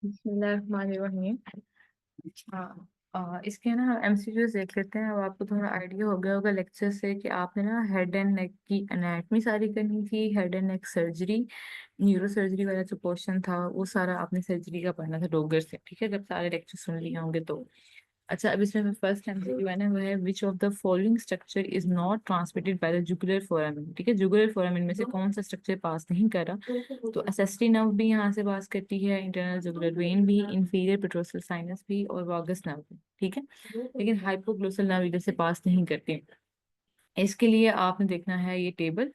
बिस्मिल्लाहिर्रहमानिर्रहीम। हाँ, इसके ना एमसीक्यूज देख लेते हैं। अब आपको थोड़ा आइडिया हो गया होगा लेक्चर से कि आपने ना हेड एंड नेक की एनाटमी सारी करनी थी। Head and neck surgery, neuro surgery वाला जो पोर्शन था वो सारा आपने सर्जरी का पढ़ना था डोगर से। ठीक है, जब सारे लेक्चर सुन लिए होंगे तो। अच्छा, अब इसमें फर्स्ट एमसीक्यू है ना, वो है विच of the following structure is not transmitted by the jugular foramen. ठीक है, जुगुलर फोरामेन में से कौन सा स्ट्रक्चर पास नहीं कर रहा? तो एसेस्टी नर्व भी यहाँ से पास करती है, इंटरनल जुगुलर वेन भी, इंफीरियर पेट्रोसल साइनस भी, और वागस नर्व भी। ठीक है, लेकिन हाइपोग्लोसल नर्व इधर से पास नहीं करती। इसके लिए आपने देखना है ये टेबल।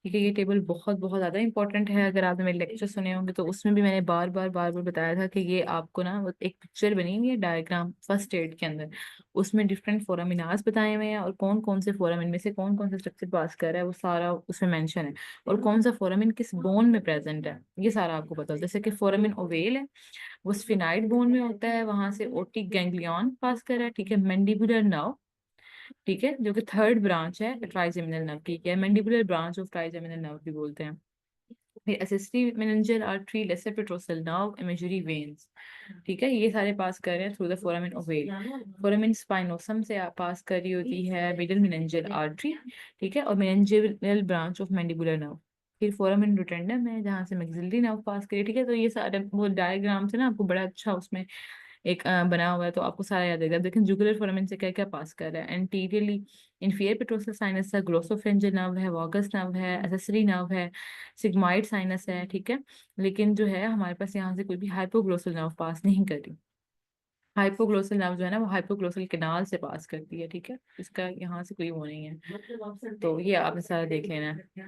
ठीक है, ये टेबल बहुत बहुत ज्यादा इंपॉर्टेंट है। अगर आपने मेरे लेक्चर सुने होंगे तो उसमें भी मैंने बार बार बताया था कि ये आपको ना वो एक पिक्चर बनी हुई है डायग्राम फर्स्ट एड के अंदर। उसमें डिफरेंट फोरामिनास बताए हुए हैं और कौन कौन से फोरामिन में से कौन कौन सा स्ट्रक्चर पास कर रहा है वो सारा उसमें मेंशन है। और कौन सा फोरामिन किस बोन में प्रेजेंट है ये सारा आपको पता होता है। जैसे कि फोरामिन ओवेल है, वो स्फिनाइड बोन में होता है, वहां से ओटिक गैंग्लियन पास कर रहा है। ठीक है, मैंडिबुलर नर्व, ठीक है, जो कि थर्ड ब्रांच है ट्राइजेमिनल नर्व की, है mandibular branch of trigeminal nerve भी बोलते हैं। फिर एसिस्टी meningeal artery, lesser petrosal nerve, emissary veins. ठीक है, ये सारे पास कर रहे हैं through the foramen ovale. Foramen spinosum से पास कर रही होती है मिडल मेनिंजियल आर्टरी। ठीक है, और meningeal branch of mandibular nerve. फिर फोरामिन रोटेंडम है जहाँ से मैक्सिलरी नर्व पास करी। ठीक है, तो ये सारे वो डायग्राम से ना आपको बड़ा अच्छा उसमें एक बना हुआ है तो आपको सारा याद रहेगा। लेकिन जुगुलर फोरामिन से क्या क्या पास कर रहा है? एंटीरियरली इंफीरियर पेट्रोसल साइनस है, ग्लोसोफ्रेंजियल नर्व है, वॉगस नर्व है, एसेसरी नर्व है, सिग्माइड साइनस है। ठीक है, लेकिन जो है हमारे पास यहाँ से कोई भी हाइपोग्लोसल नर्व पास नहीं कर रही। हाइपोग्लोसल नर्व जो है ना वो हाइपोग्लोसल केनाल से पास करती है। ठीक है, इसका यहाँ से कोई वो नहीं है, तो ये आपने सारा देख लेना है।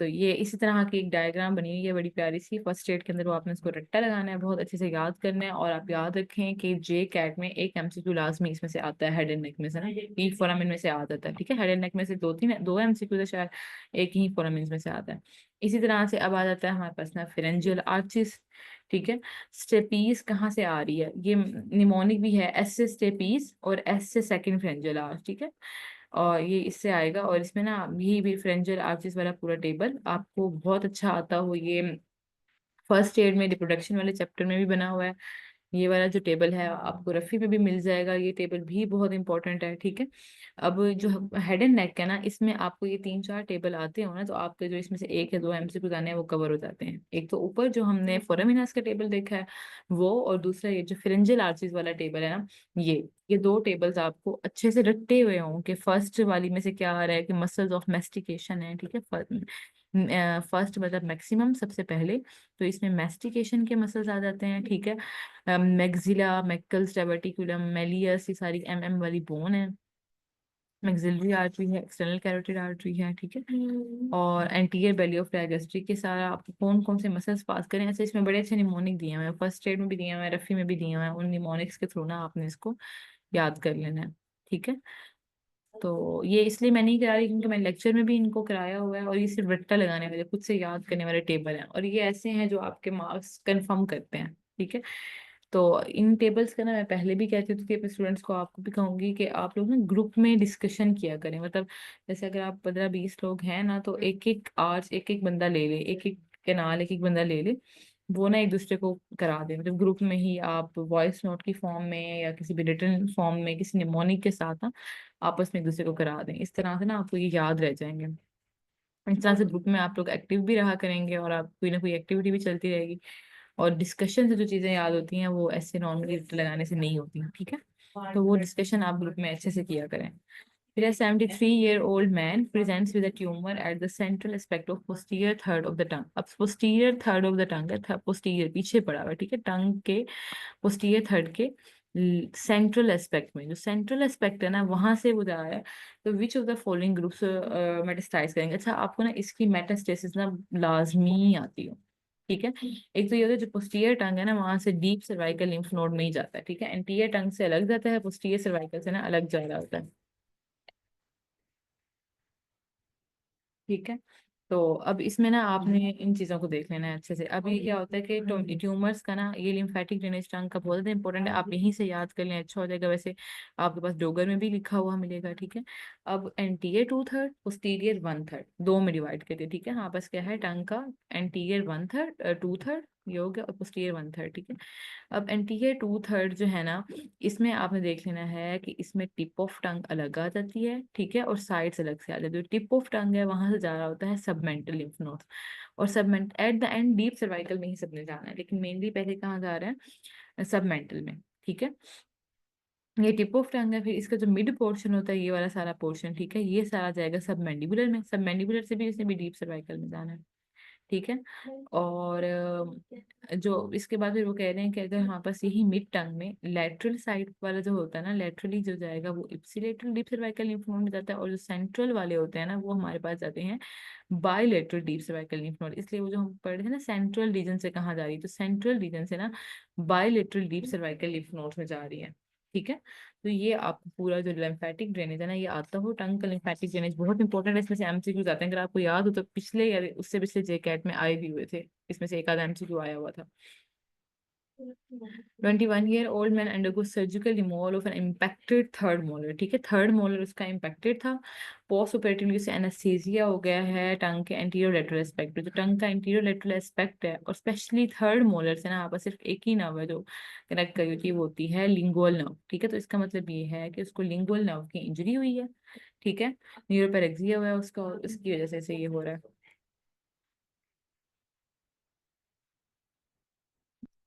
तो ये इसी तरह की एक डायग्राम बनी हुई है बड़ी प्यारी सी फर्स्ट एड के अंदर। वो आपने इसको रट्टा लगाना है, बहुत अच्छे से याद करना है। और आप याद रखें कि जे कैट में एक एमसीक्यू लाजमी इसमें से आता है, हेड एंड नेक में से ना, ई फोरामिन में से आ जाता है। ठीक है, हेड एंड नेक में से दो एमसीक्यू है शायद, एक ही फोरामिन में से आता है। इसी तरह से अब आ जाता है हमारे पास ना फिरेंजियल आर्चिस। ठीक है, स्टेपीज कहाँ से आ रही है? ये निमोनिक भी है, एस से स्टेपीज और एस से सेकंड फ्रेंजियल आर्च। ठीक है, और ये इससे आएगा। और इसमें ना यही भी फ्रेंजल आर्चिस वाला पूरा टेबल आपको बहुत अच्छा आता हो। ये फर्स्ट एड में रिप्रोडक्शन वाले चैप्टर में भी बना हुआ है। ये वाला जो टेबल है आपको रफी में भी मिल जाएगा, ये टेबल भी बहुत इंपॉर्टेंट है। ठीक है, अब जो हेड एंड नेक है ना, इसमें आपको ये तीन चार टेबल आते हो ना तो आपके जो इसमें से एक या दो एमसीक्यू आने हैं वो कवर हो जाते हैं। एक तो ऊपर जो हमने फोरामिनास का टेबल देखा है वो, और दूसरा ये जो फिरेंजियल आर्चिस वाला टेबल है ना, ये दो टेबल्स आपको अच्छे से रट्टे हुए हों कि फर्स्ट वाली में से क्या आ रहा है कि मसल्स ऑफ मेस्टिकेशन है। ठीक है, फर्स्ट मतलब मैक्सिमम सबसे पहले, तो इसमें मेस्टिकेशन के मसल्स आ जाते हैं। ठीक है, मैक्सिला, मैकल्स, डाइवर्टिकुलम, मेलियस, ये सारी एम वाली बोन है। मैक्सिलरी आर्टरी है, एक्सटर्नल कैरोटिड आर्टरी है। ठीक है, और एंटीरियर बेली ऑफ डायगेस्ट्री के सारा आपको कौन कौन से मसल्स पास करें। ऐसे इसमें बड़े अच्छे निमोनिक दिए हुए हैं, फर्स्ट एड में भी दिए हुए हैं, रफी में भी दिए हुए हैं। उन निमोनिक्स के थ्रू ना आपने इसको याद कर लेना है। ठीक है, तो ये इसलिए मैं नहीं करा रही क्योंकि मैं लेक्चर में भी इनको कराया हुआ है, और ये सिर्फ रट्टा लगाने वाले खुद से याद करने वाले टेबल हैं, और ये ऐसे हैं जो आपके मार्क्स कंफर्म करते हैं। ठीक है, तो इन टेबल्स का ना मैं पहले भी कहती थी अपने स्टूडेंट्स को, आपको भी कहूंगी कि आप लोग ना ग्रुप में डिस्कशन किया करें। मतलब जैसे अगर आप 15-20 लोग हैं ना तो एक एक आवर्स एक एक बंदा ले ले, एक एक कैनाल एक एक बंदा ले ले, वो ना एक दूसरे को करा दे। मतलब ग्रुप में ही आप वॉइस नोट की फॉर्म में या किसी भी रिटन फॉर्म में किसी निमोनिक के साथ ना आपस में एक दूसरे को करा दें। इस तरह से ना आपको ये याद रह जाएंगे। इस तरह से ग्रुप में आप लोग एक्टिव भी रहा करेंगे और आप कोई ना कोई एक्टिविटी भी चलती रहेगी। और डिस्कशन से जो चीजें याद होती हैं वो ऐसे नॉर्मली लगाने से नहीं होती हैं। ठीक है, तो वो डिस्कशन आप ग्रुप में अच्छे से किया करें। फिर a 73-year-old man presents with a tumor at the central aspect of posterior third of the tongue। अब posterior third of the tongue है, posterior पीछे पड़ा हुआ है। ठीक है, टंग के posterior third के सेंट्रल एस्पेक्ट में, जो सेंट्रल एस्पेक्ट है ना वहां से वो जा रहा है। तो विच of the following groups metastasise करेंगे? अच्छा, आपको ना इसकी मेटास्टेसिस ना लाजमी आती हो। ठीक है, एक तो ये होता है जो पोस्टीरियर टंग है ना वहां से डीप सर्वाइकल लिम्फ नोड में ही जाता है। ठीक है, एंटीरियर टंग से अलग जाता है, पोस्टीरियर सर्वाइकल से ना अलग जा रहा होता है। ठीक है, तो अब इसमें ना आपने इन चीजों को देख लेना है अच्छे से। अब ये क्या होता है कि ट्यूमर्स का ना ये लिम्फेटिक ड्रेनेज टंग का बहुत ज्यादा इंपॉर्टेंट है, आप यहीं से याद कर लें अच्छा हो जाएगा। वैसे आपके पास डोगर में भी लिखा हुआ मिलेगा। ठीक है, अब एंटीरियर 2/3, पोस्टीरियर 1/3, दो में डिवाइड करके। ठीक है, हाँ बस क्या है टंग का एंटीरियर 1/3, 2/3 ये हो गया, और पोस्टीरियर 1/3, ठीक है। अब एंटीरियर 2/3 जो है ना, इसमें आपने देख लेना है कि इसमें टिप ऑफ टंग अलग आ जाती है, ठीक है, और साइड्स अलग से आ जाती है। टिप ऑफ टंग है वहां से जा रहा होता है सबमेंटल लिम्फ नोड, और submental the and deep cervical में ही सबने जाना है, लेकिन मेनली पहले कहाँ जा रहा है, सबमेंटल में, ठीक है। ये टिप ऑफ टंग है, फिर इसका जो मिड पोर्शन होता है, ये वाला सारा पोर्शन, ठीक है, ये सारा जाएगा सब मैंडिबुलर में, सब मैंडिबुलर से भी इसने भी डीप सर्वाइकल में जाना है, ठीक है। और जो इसके बाद फिर वो कह रहे हैं कि अगर हमारे पास यही मिड टंग में लेटरल साइड वाला जो होता है ना, लेटरली जो जाएगा वो ipsilateral deep cervical lymph node में जाता है, और जो सेंट्रल वाले होते हैं ना, वो हमारे पास जाते हैं bilateral deep cervical lymph node. इसलिए वो जो हम पढ़ रहे हैं ना, सेंट्रल रीजन से कहाँ जा रही है, तो सेंट्रल रीजन से ना bilateral deep cervical lymph node में जा रही है, ठीक है। तो ये आपको पूरा जो लिम्फेटिक ड्रेनेज है ना, ये आता हो। टंग का लिम्फेटिक ड्रेनेज बहुत इंपॉर्टेंट है, इसमें से एमसीक्यूज आते हैं, अगर आपको याद हो तो पिछले या उससे पिछले जेकेट में आए भी हुए थे, इसमें से एक आधा एमसीक्यू आया हुआ था। 21-year-old man undergoes surgical removal of an impacted third molar, ठीक है, थर्ड मोलर उसका impacted था। पोस्ट ऑपरेटिवली उसे एनेस्थीसिया हो गया है टंग के एंटीरियर लेटरल एस्पेक्ट पे। जो टंग का एंटीरियर लेटरल एस्पेक्ट है, और स्पेशली थर्ड मोलर से ना आपस सिर्फ एक ही नर्व है जो कनेक्ट करी होती है, वो होती है लिंगुअल नर्व, ठीक है। तो इसका मतलब ये है कि उसको लिंगुअल नर्व की इंजरी हुई है, ठीक है, न्यूरोपेरेक्सिया हुआ है उसका, और उसकी वजह से ये हो रहा है।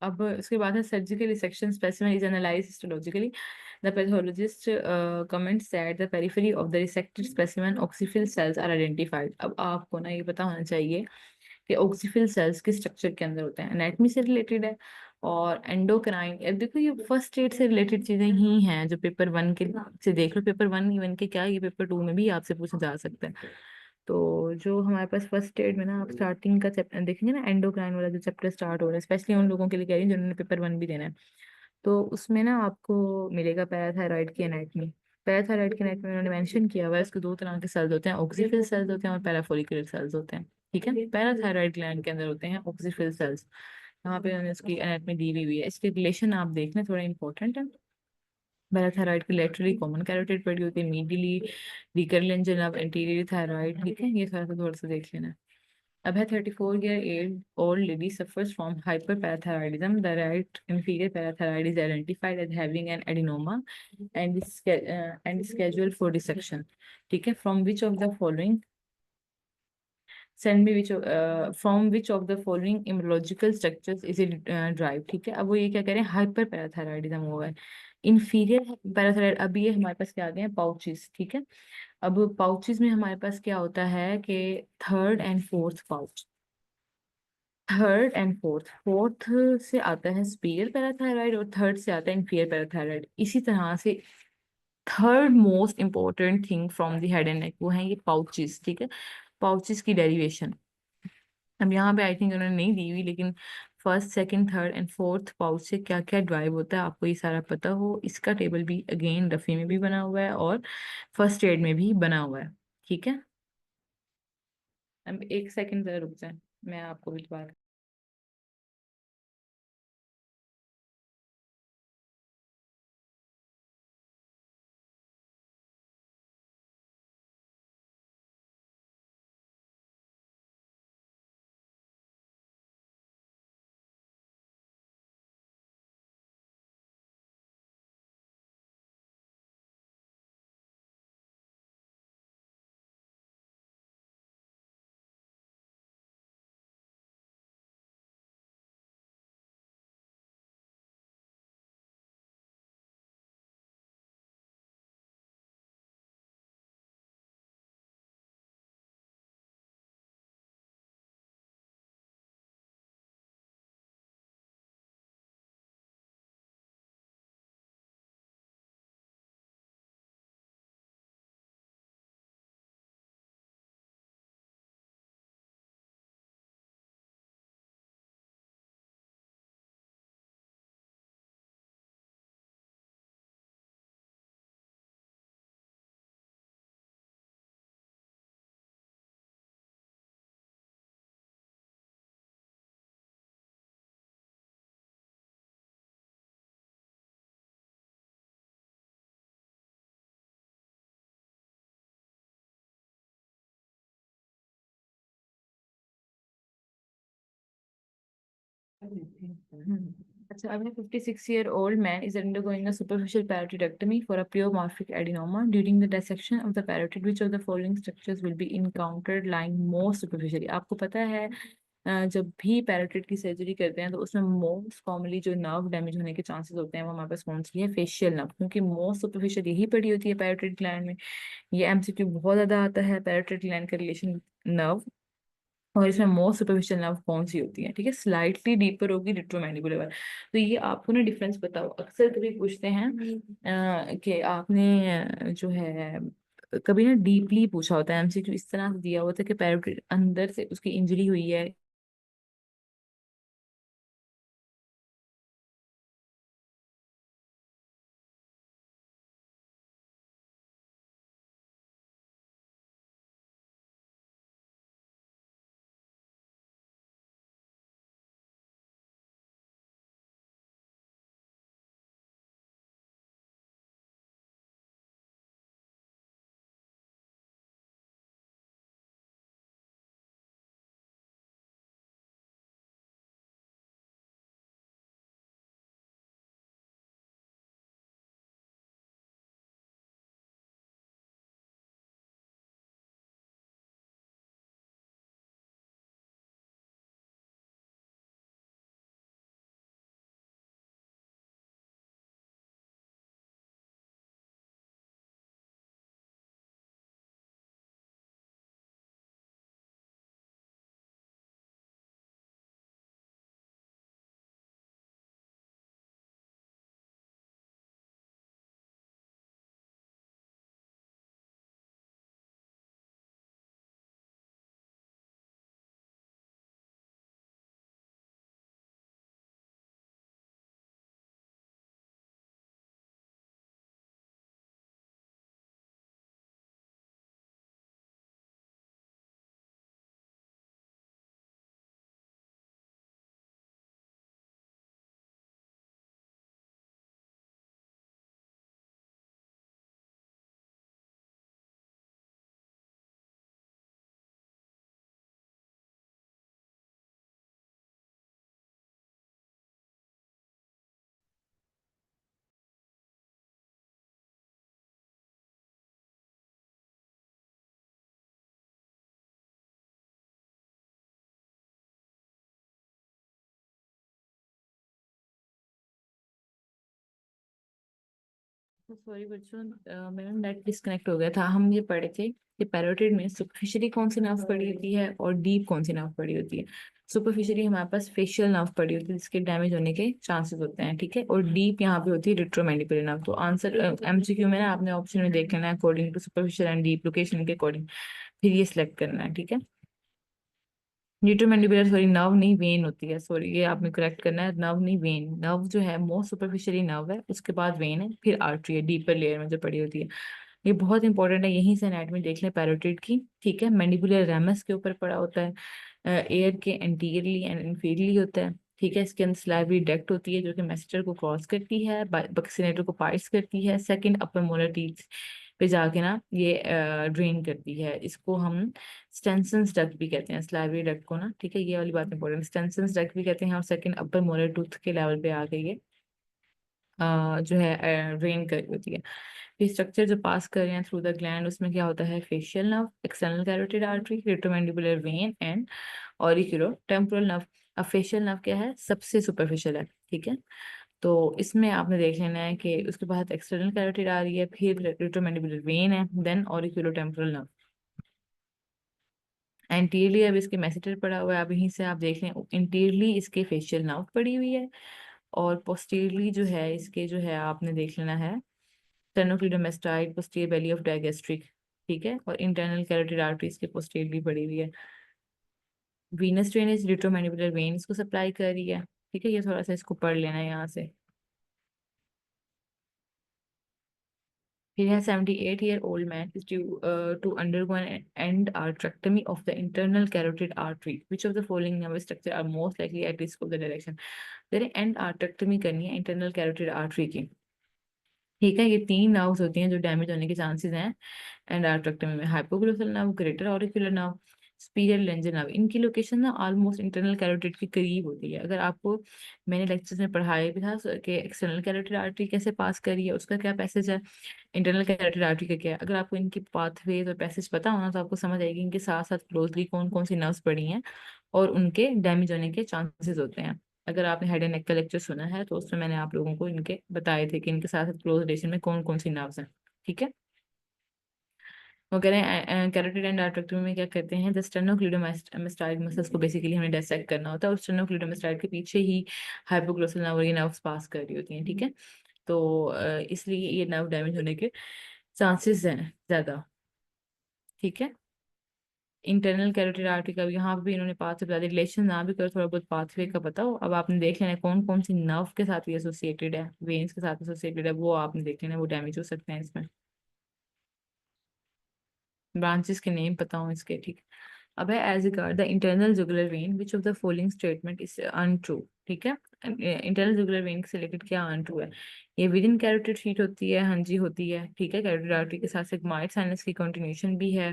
अब उसके बाद है surgical resection specimen is analysed histologically. The pathologist comments that the periphery of the resected specimen oxyphil cells are identified. अब आपको ना ये पता होना चाहिए कि ऑक्सीफिल सेल्स किस स्ट्रक्चर के अंदर होते हैं, एनाटमी से रिलेटेड है और एंडोक्राइन। अब देखो ये फर्स्ट एड से रिलेटेड चीजें ही हैं, जो पेपर 1 के से देख लो, पेपर 1 इवन के क्या, ये पेपर 2 में भी आपसे पूछा जा सकता है। तो जो हमारे पास फर्स्ट एड में ना, आप स्टार्टिंग का चैप्टर देखेंगे ना, एंडोक्राइन वाला जो चैप्टर स्टार्ट हो रहा है, स्पेशली उन लोगों के लिए कह रही हूँ जिन्होंने पेपर 1 भी देना है, तो उसमें ना आपको मिलेगा पैराथायराइड की एनाटमी। पैराथायराइड की एनाटमी उन्होंने मेंशन किया हुआ है, इसके दो तरह के सेल्स होते हैं, ऑक्सीफिल सेल्स होते हैं और पैराफोलिकुलर सेल्स होते हैं, ठीक है। पैराथायराइड ग्लैंड के अंदर होते हैं ऑक्सीफिल सेल्स, यहाँ पे उन्होंने उसकी एनाटमी दी हुई है। इसके रिलेशन आप देखना, थोड़ा इंपॉर्टेंट है। पैराथायराइड की लेटरली कॉमन कैरोटिड पड़ी होती है, मीडियली रिकरलेंजन ऑफ एंटीरियर थायराइड, ठीक है, ये सारा तो थोड़ा सा देख लेना। अब है 34-year old lady suffers from hyperparathyroidism. The right inferior parathyroid is identified as having an adenoma and is scheduled for dissection. ठीक है, from which of the following send me which from which of the following immunological structures is it derived, ठीक है। अब वो ये क्या कह रहे हैं, हाइपर पैराथायराइडिज्म हुआ है, इंफीरियर पैराथायराइड। अब ये हमारे पास क्या आ गए हैं, पाउचेस, ठीक है। अब पाउचेस में हमारे पास क्या होता है कि third and fourth pouch, third and fourth, fourth से आता है स्पीयर पैराथायराइड और थर्ड से आता है इंफीरियर पैराथायराइड। इसी तरह से third most important thing from the head and नेक वो है ये पाउचेस, ठीक है, पाउचेस की डेरिवेशन। अब यहाँ पे आई थिंक उन्होंने नहीं दी हुई, लेकिन first second third and fourth pouch से क्या क्या ड्राइव होता है आपको ये सारा पता हो, इसका टेबल भी अगेन रफी में भी बना हुआ है और फर्स्ट एड में भी बना हुआ है, ठीक है। अब एक सेकंड जरा रुक जाए, मैं आपको भी दोबारा Hmm. अच्छा, अब 56-year-old man is undergoing a superficial parotidectomy for a pleomorphic adenoma. During the dissection of the parotid, which of the following structures will be encountered lying more superficially? आपको पता है जब भी पैरोटिड की सर्जरी करते हैं तो उसमें मोस्ट कॉमनली जो नर्व डैमेज होने के चांसेस होते हैं वो हमारे पास कौन सी है? फेशियल नर्व, क्योंकि मोस्ट सुपरफिशियल यही पड़ी होती है पैरोटिड ग्लैंड में। ये एमसीक्यू बहुत ज्यादा आता है, पैरोटिड ग्लैंड का रिलेशन नर्व, और इसमें मोस्ट सुपरफिशियल नर्व कौन सी होती है? ठीक है, स्लाइटली डीपर होगी रिट्रोमैंडिबुलर वाला। तो ये आपको ना डिफरेंस बताओ, अक्सर कभी पूछते हैं कि आपने जो है कभी ना डीपली पूछा होता है, एमसीक्यू इस तरह से दिया होता है कि पैरोटिड अंदर से उसकी इंजरी हुई है। सॉरी बच्चों, मेरा नेट डिस्कनेक्ट हो गया था। हम ये पढ़े थे कि पैरोटिड में सुपरफिशियली कौन सी नर्व पड़ी होती है और डीप कौन सी नर्व पड़ी होती है। सुपरफिशियली हमारे पास फेशियल नर्व पड़ी होती है जिसके डैमेज होने के चांसेस होते हैं, ठीक है, और डीप यहाँ पे होती है रिट्रोमैंडिबुलर नर्व। तो आंसर एमसीक्यू में ना आपने ऑप्शन में देख लेना है according to superficial and deep location के अकॉर्डिंग, फिर ये सिलेक्ट करना है, ठीक है। न्यूट्रोमैंडिबुलर सॉरी नर्व नहीं वेन होती है, सॉरी ये आपने करेक्ट करना है, नर्व नहीं वेन। नर्व जो है मोस्ट सुपरफिशियली नर्व है, उसके बाद वेन है, फिर आर्टरी है डीपर लेयर में जो पड़ी होती है। ये बहुत इंपॉर्टेंट है, यहीं से एनाटॉमी देख लें पैरोटिड की, ठीक है। मैंडिबुलर रेमस के ऊपर पड़ा होता है, एयर के एंटीरियरली एंड इंफीरियरली होता है, ठीक है। इसके अंदर सलाइवरी डक्ट होती है जो कि मैसेटर को क्रॉस करती है, बक्सीनेटर को पार्ट्स करती है, सेकंड अपर मोलर टीथ पे जाके ना ये ड्रेन करती है। इसको हम स्टेंसन्स डक्ट भी कहते हैं, स्लाइवरी डक्ट को ना, ठीक है, ये वाली बात इंपॉर्टेंट, स्टेंसन्स डक्ट भी कहते हैं। और सेकंड अपर मोलर टूथ के लेवल पे आके ये जो है ड्रेन कर रही होती है। ये स्ट्रक्चर जो पास कर रहे हैं थ्रू द ग्लैंड, उसमें क्या होता है? Facial nerve, external carotid artery, retromandibular vein and auriculo temporal nerve. अब फेशियल नर्व क्या है? सबसे सुपरफिशियल है, ठीक है। तो इसमें आपने देख लेना है कि उसके बाद एक्सटर्नल कैरोटिड आ रही है, फिर रेट्रोमैंडिबुलर वेन है, देन ऑरिक्यूलो टेम्पोरल नर्व। एंटीरियरली अब इसके मेसेटर पड़ा हुआ है, अब यहीं से आप देख लें इंटीरियरली इसके फेशियल नर्व पड़ी हुई है, और पोस्टीरियरली जो है इसके जो है आपने देख लेना है स्टेनोक्लीडोमेस्टाइड, पोस्टीरियर बेली ऑफ डायगेस्ट्रिक, ठीक है, और इंटरनल कैरोटिड आर्टरीज के पोस्टीरियरली पड़ी हुई है। वीनस ड्रेनेज रेट्रोमैंडिबुलर वेन इसको सप्लाई कर रही है, ठीक है। ये थोड़ा सा इसको पढ़ लेना है यहाँ से। फिर है 78-year-old man is due to undergo an endarterectomy of the internal carotid artery. Which of the following nervous structure are most likely at risk of the direction? तेरे endarterectomy करनी है इंटरनल कैरोटिड आर्टरी की, ठीक है। ये तीन nerves होती हैं जो डैमेज होने के चांसेस हैं एंडार्टेक्टमी में: hypoglossal nerve, greater auricular nerve, superior laryngeal nerve, इनकी लोकेशन ना ऑलमोस्ट इंटरनल कैरोटिड के करीब होती है। अगर आपको मैंने लेक्चर्स में पढ़ाया भी था कि एक्सटर्नल कैरोटिड आर्टरी कैसे पास करी है, उसका क्या पैसेज है, इंटरनल कैरोटिड आर्टरी का क्या है। अगर आपको इनकी पाथवेज और पैसेज पता होना तो आपको समझ आएगी इनके साथ साथ क्लोजली कौन कौन सी नर्व्स पड़ी हैं और उनके डैमेज होने के चांसेस होते हैं। अगर आपने हेड एंड नेक का लेक्चर सुना है तो उसमें मैंने आप लोगों को इनके बताए थे कि इनके साथ साथ क्लोज रिलेशन में कौन कौन सी नर्व्स हैं। ठीक है, वो कह रहे हैं कैरोटिड एंड आर्टरेक्टमी में क्या कहते हैं, द स्टेनोक्लीडोमास्टाइड मसल्स को बेसिकली हमें डायसेक्ट करना होता है और स्टेनोक्लीडोमास्टाइड के पीछे ही हाइपोग्लोसल नर्व और ये नर्व्स पास कर रही होती हैं। ठीक है, तो इसलिए ये नर्व डैमेज होने के चांसेस हैं ज्यादा। ठीक है, इंटरनल कैरोटिड आर्टरी का यहाँ पे भी इन्होंने पाथवे बता दिया, रिलेशन ना भी करो, थोड़ा बहुत पाथवे का बताओ। अब आपने देख लेना है कौन कौन सी नर्व के साथ ये एसोसिएटेड है, वेन्स के साथ एसोसिएटेड है, वो आपने देख लेना है, वो डैमेज हो सकते हैं इसमें। ब्रांचेस के नेम पता हो इसके। ठीक, अब है as regard the internal jugular vein which of the following statement is untrue. ठीक है, इंटरनल जुगुलर वेन से रिलेटेड क्या अनट्रू है, ये विद इन कैरोटिड शीट होती है, हाँ जी होती है। ठीक है, कैरोटिड आर्टरी के साथ सिग्मॉइड साइनस की कंटिन्यूशन भी है।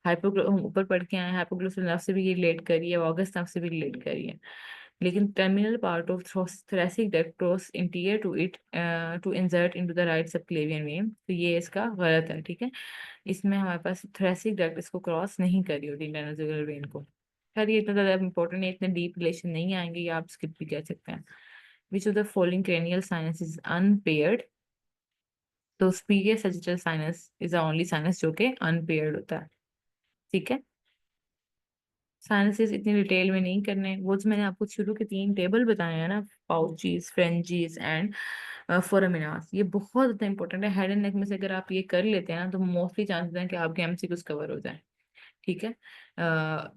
हाइपोग्लो हम ऊपर पढ़ के आए हैं, हाइपोग्लोसल नर्व से भी ये रिलेट करी है, ऑगस्ट नर्व से भी रिलेट करी है। लेकिन terminal part of thoracic duct cross interior to it to insert into the right subclavian vein, तो ये इसका गलत है। ठीक है, इसमें हमारे पास थोरेसिक डक्ट इसको क्रॉस नहीं करी होती इंटरनल जुगुलर वेन को। खैर ये इतना ज़्यादा इंपॉर्टेंट है, इतने डीप रिलेशन नहीं आएंगे, ये आप स्किप भी कह सकते हैं। Which of the following cranial sinus is unpaired, तो superior sagittal sinus is the only sinus जो कि अनपेयर्ड होता है। ठीक है, साइनसेस इतनी डिटेल में नहीं करने, वो जो मैंने आपको शुरू के 3 टेबल बताए हैं ना, पाउचीज, फ्रेंजीज एंड फोरामिनास, ये बहुत ज़्यादा इंपॉर्टेंट है। हेड एंड नेक में से अगर आप ये कर लेते हैं ना तो मोस्टली चांसेस हैं कि आपके एमसीक्यूज कवर हो जाए। ठीक है,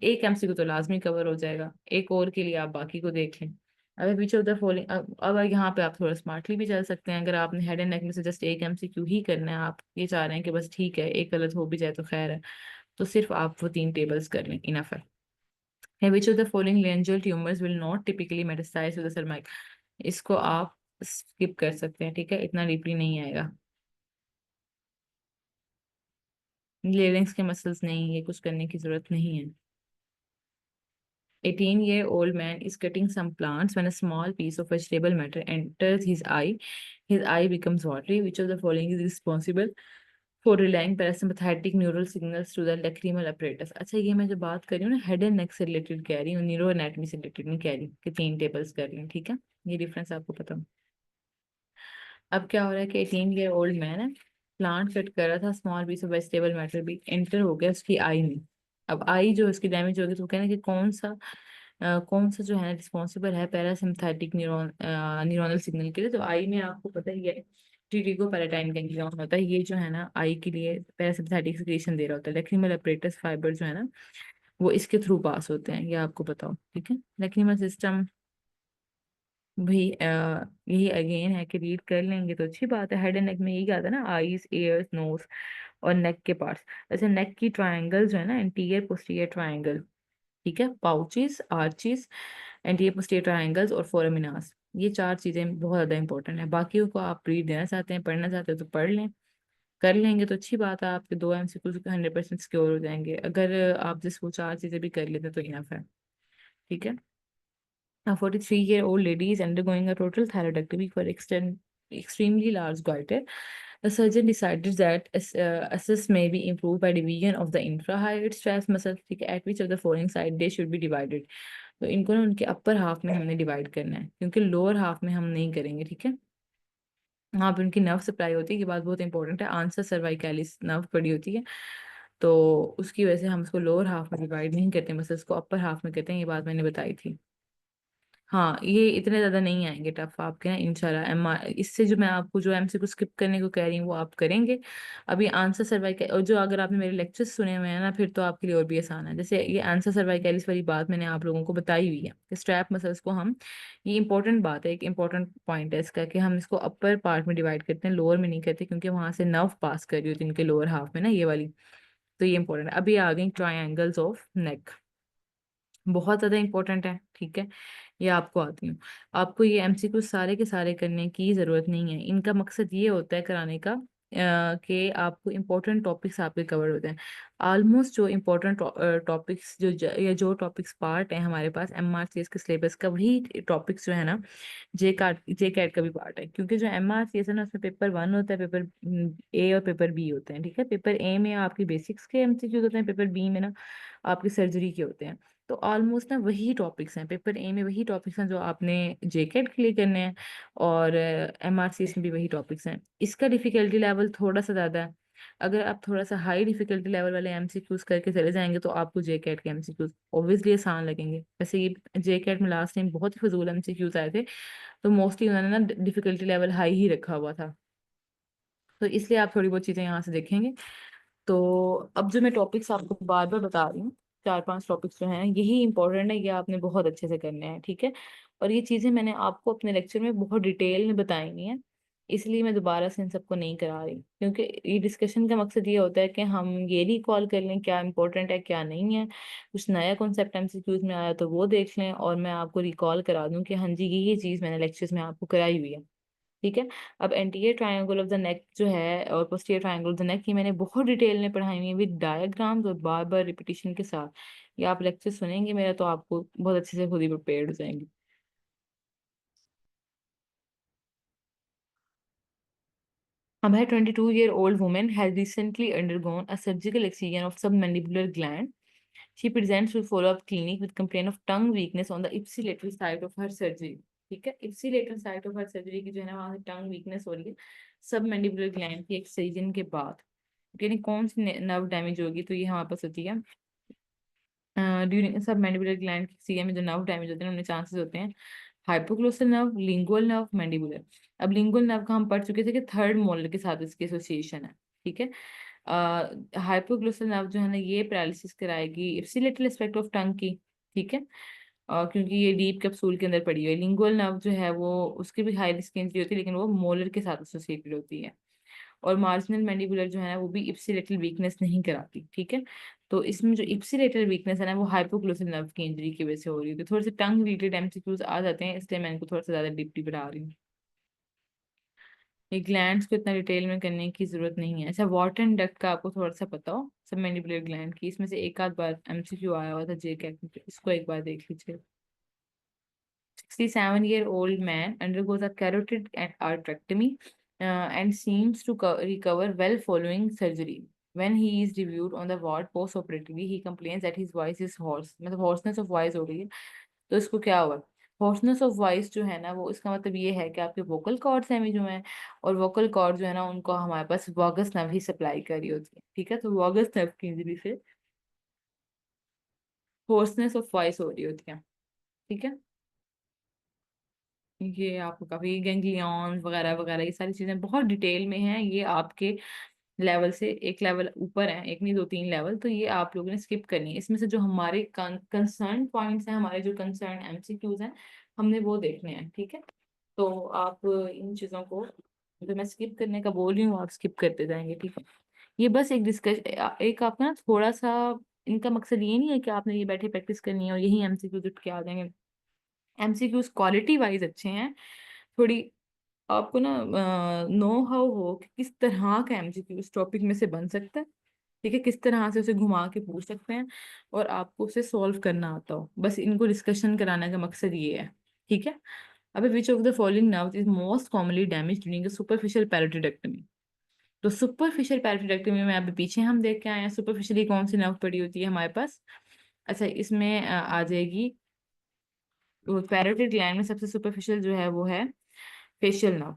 एक एमसीक्यू तो लाजमी कवर हो जाएगा, एक और के लिए आप बाकी को देख लें। अगर पीछे उधर फॉलोइंग, अब यहाँ पे आप थोड़ा स्मार्टली भी चल सकते हैं। अगर आपने हेड एंड नेक में से जस्ट एक एमसीक्यू ही करना है, आप ये चाह रहे हैं कि बस ठीक है एक गलत हो भी जाए तो खैर है, तो सिर्फ आप वो 3 टेबल्स कर लें, इनफ है। Which of the following laryngeal tumors will not typically metastasize to the cervix, इसको आप स्किप कर सकते हैं। ठीक है, इतना डीपली नहीं आएगा। लेरिंग्स के मसल्स नहीं, ये कुछ करने की जरूरत नहीं है। 18-year-old man is cutting some plants when a small piece of vegetable matter enters his eye. His eye becomes watery. Which of the following is responsible for relaying parasympathetic neural signals to the lacrimal apparatus? अच्छा, ये मैं जो बात कर रही हूँ ना head and नेक से रिलेटेड कह रही हूँ, न्यूरो एनाटमी से रिलेटेड नहीं कह रही कि 3 टेबल्स कर रही हूँ। ठीक है, ये डिफरेंस आपको पता हो। अब क्या हो रहा है कि 18-year-old मैन है, प्लांट कट कर रहा था, small piece of vegetable matter भी एंटर हो गया उसकी आई में। अब आई जो उसकी डैमेज होगी तो कहना कि कौन सा जो है रिस्पॉन्सिबल है पैरासिम्पैथिक न्यूरोनल सिग्नल के लिए, तो आई में आपको पता ही है टीरिको पैराटाइन गैंग्लियन होता है, ये जो है ना आई के लिए पैरासिम्पैथिक सिक्रीशन दे रहा होता है। लेक्रिमल अपरेटस फाइबर जो है ना वो इसके थ्रू पास होते हैं, ये आपको बताओ। ठीक है, लेक्रिमल सिस्टम भी यही अगेन है कि रीड कर लेंगे तो अच्छी बात है। हेड एंड नेक में यही आता है ना, आईज, एयर्स, नोज और नेक के पार्ट्स। ऐसे नेक की ट्रायंगल जो है ना, एंटीरियर पोस्टीरियर ट्रायंगल, ठीक है, pouches, arches, anterior posterior triangles और फोरामिनास, ये 4 चीजें बहुत ज्यादा इंपॉर्टेंट है। बाकियों को आप रीड देना चाहते हैं, पढ़ना चाहते हैं तो पढ़ लें, कर लेंगे तो अच्छी बात है, आपके 2 एमसीक्यू 100% सिक्योर हो जाएंगे। अगर आप जिसको 4 चीजें भी कर लेते हैं तो इनफ है। ठीक है, a 43-year-old lady is undergoing a total thyroidectomy for extremely large goiter. The surgeon decided that access may be improved by division of the infrahyoid stress muscle. ठीक है, at which of the following side they should be divided. तो इनको ना उनके upper half में हमने divide करना है, क्योंकि लोअर हाफ में हम नहीं करेंगे। ठीक है, वहाँ पे उनकी नर्व सप्लाई होती है, ये बात बहुत इंपॉर्टेंट है, आंसर सर्वाइकैलिस नर्व पड़ी होती है, तो उसकी वजह से हम उसको लोअर हाफ में डिवाइड नहीं करते, बस उसको अपर हाफ में करते हैं, ये बात मैंने बताई थी। हाँ, ये इतने ज्यादा नहीं आएंगे टफ आपके ना इंशाल्लाह। एम इससे जो मैं आपको जो एमसीक्यू स्किप करने को कह रही हूँ वो आप करेंगे। अभी आंसर सर्वाइकल, और जो अगर आपने मेरे लेक्चर्स सुने हुए हैं ना फिर तो आपके लिए और भी आसान है। जैसे ये आंसर सर्वाइकलिस वाली बात मैंने आप लोगों को बताई हुई है कि स्ट्रैप मसल्स को हम, ये इंपॉर्टेंट बात है, एक इंपॉर्टेंट पॉइंट है इसका कि हम इसको अपर पार्ट में डिवाइड करते हैं, लोअर में नहीं करते, क्योंकि वहां से नर्व पास कर रही होती है इनके लोअर हाफ में ना, ये वाली। तो ये इंपॉर्टेंट है। अभी आ गई ट्राइंगल्स ऑफ नेक, बहुत ज्यादा इंपॉर्टेंट है। ठीक है, ये आपको आती हूँ। आपको ये एमसीक्यू सारे के सारे करने की जरूरत नहीं है, इनका मकसद ये होता है कराने का के आपको इम्पोर्टेंट टॉपिक्स आपके कवर होते हैं। ऑलमोस्ट जो इम्पोर्टेंट टॉपिक्स या जो टॉपिक्स पार्ट है हमारे पास MRCS के सिलेबस का, वही टॉपिक्स जो है ना जे कैट का भी पार्ट है। क्योंकि जो MRCS है ना, उसमें पेपर 1 होता है, पेपर A और पेपर B होते हैं। ठीक है, पेपर A में आपके बेसिक्स के MCQs होते हैं, पेपर B में ना आपके सर्जरी के होते हैं। तो ऑलमोस्ट ना वही टॉपिक्स हैं, पेपर A में वही टॉपिक्स हैं जो आपने जे कैट के लिए करने हैं, और MRCS में भी वही टॉपिक्स हैं। इसका डिफिकल्टी लेवल थोड़ा सा ज़्यादा है। अगर आप थोड़ा सा हाई डिफिकल्टी लेवल वाले MCQs करके चले जाएंगे तो आपको जे कैट के MCQs ऑब्वियसली आसान लगेंगे। वैसे ये जे कैट में लास्ट टाइम बहुत ही फजूल MCQs आए थे, तो मोस्टली उन्होंने ना डिफिकल्टी लेवल हाई ही रखा हुआ था। तो इसलिए आप थोड़ी बहुत चीज़ें यहाँ से देखेंगे। तो अब जो मैं टॉपिक्स आपको बार बार बता रही हूँ, 4-5 टॉपिक्स जो हैं यही इंपॉर्टेंट है, ये आपने बहुत अच्छे से करने हैं। ठीक है, और ये चीज़ें मैंने आपको अपने लेक्चर में बहुत डिटेल में बताई हुई हैं, इसलिए मैं दोबारा से इन सबको नहीं करा रही, क्योंकि ये डिस्कशन का मकसद ये होता है कि हम ये रिकॉल कर लें क्या इंपॉर्टेंट है क्या नहीं है। कुछ नया कॉन्सेप्ट MCQs में आया तो वो देख लें, और मैं आपको रिकॉल करा दूं कि हाँ जी ये चीज़ मैंने लेक्चर्स में आपको कराई हुई है। ठीक है, अब anterior triangle of the neck जो है और posterior triangle of the neck, ये मैंने बहुत डिटेल में पढ़ाई हुई है विद डायग्राम्स और बार बार रिपीटिशन के साथ। ये आप लेक्चर सुनेंगे मेरा तो आपको बहुत अच्छे से खुद ही प्रिपेयर्ड हो जाएंगे। अब है 22-year-old woman has recently undergone a surgical excision of submandibular gland. She presents to follow-up clinic with complaint of tongue weakness on the ipsilateral side of her surgery. ठीक है, ipsilateral side of her surgery की जो है ना वहाँ से टंग weakness हो रही है सब मैंडिबुलर ग्लैंड की एक्सcision के बाद। यानी कौन सी नर्व डैमेज होगी, तो ये हमारे पास होती है ड्यूरिंग सब मैंडिबुलर ग्लैंड की सीएम में जो नर्व डैमेज होते हैं उनमें चांसेस होते हैं hypoglossal nerve, lingual nerve, mandibular. अब लिंगुअल नर्व का हम पढ़ चुके थे कि थर्ड मोलर के साथ इसकी एसोसिएशन है। ठीक है, हाइपोग्लोसल नर्व जो है ना ये पैरालिसिस कराएगी इप्सिलेटरल एस्पेक्ट ऑफ टंग की। ठीक है, क्योंकि ये डीप कैप्सूल के अंदर पड़ी हुई है। लिंगुअल नर्व जो है वो उसकी भी हाई रिस्क इंजरी होती है, लेकिन वो मोलर के साथ एसोसिएटेड होती है। और मार्जिनल मैंडिबुलर जो है ना वो भी इप्सिलेटरल वीकनेस नहीं कराती। ठीक है, तो इसमें जो इप्सिलेटरल वीकनेस है ना वो हाइपोग्लोसल नर्व की इंजरी की वजह से हो रही है। तो थोड़े से टंग रिलेटेड MCQs आ जाते हैं, इसलिए मैं इनको थोड़ा सा ज्यादा डीपली बढ़ा रही हूँ। ये ग्लैंड्स को इतना डिटेल में करने की जरूरत नहीं है। अच्छा, वाटरन डक्ट का आपको थोड़ा सा पता हो, सब मैंडिबुलर ग्लैंड की, इसमें से एक आध बार MCQ आया हुआ था जे कैट में, तो इसको एक बार देख लीजिए। 67-year-old man undergoes a carotid arterectomy and seems to recover well following surgery. When he is reviewed on the ward post-operatively, he complains that his voice is hoarse, मतलब hoarseness of voice हो रही है। तो इसको क्या हुआ? hoarseness of voice जो है ना वो इसका मतलब ये है कि आपके वोकल कॉर्ड्स डैमेज हुए हैं, और वोकल कॉर्ड जो है ना उनको हमारे पास वॉगस नर्व ही सप्लाई कर रही होती है। ठीक है, तो वॉगस नर्व की इंजरी से hoarseness of voice हो रही होती है। ठीक है, ये आपको काफी गैंग्लियॉन्स वगैरह वगैरह ये सारी चीजें बहुत डिटेल में हैं, ये आपके लेवल से एक लेवल ऊपर है, एक नहीं 2-3 लेवल, तो ये आप लोगों ने स्किप करनी है। इसमें से जो हमारे कंसर्न पॉइंट्स हैं, हमारे जो कंसर्न MCQs हैं, हमने वो देखने हैं। ठीक है, तो आप इन चीजों को जो मैं स्किप करने का बोल रही हूँ आप स्किप करते जाएंगे। ठीक है, ये बस एक डिस्कस एक आपका ना थोड़ा सा, इनका मकसद ये नहीं है कि आपने ये बैठे प्रैक्टिस करनी है और यही MCQ जुट के आ जाएंगे। MCQs क्वालिटी वाइज अच्छे हैं, थोड़ी आपको ना नो हाउ हो कि किस तरह का MCQ उस टॉपिक में से बन सकता है। ठीक है, किस तरह से उसे घुमा के पूछ सकते हैं, और आपको उसे सॉल्व करना आता हो, बस इनको डिस्कशन कराने का मकसद ये है। ठीक है, अभी which of the following nerve is most commonly damage during superficial parotidectomy. तो सुपरफिशियल पैरोटिडेक्टमी में अभी पीछे हम देख के आए हैं सुपरफिशियली कौन सी नर्व पड़ी होती है हमारे पास। अच्छा, इसमें आ जाएगी पैरोटिड ग्लैंड में सबसे सुपरफिशियल जो है वो है फेशियल नर्व।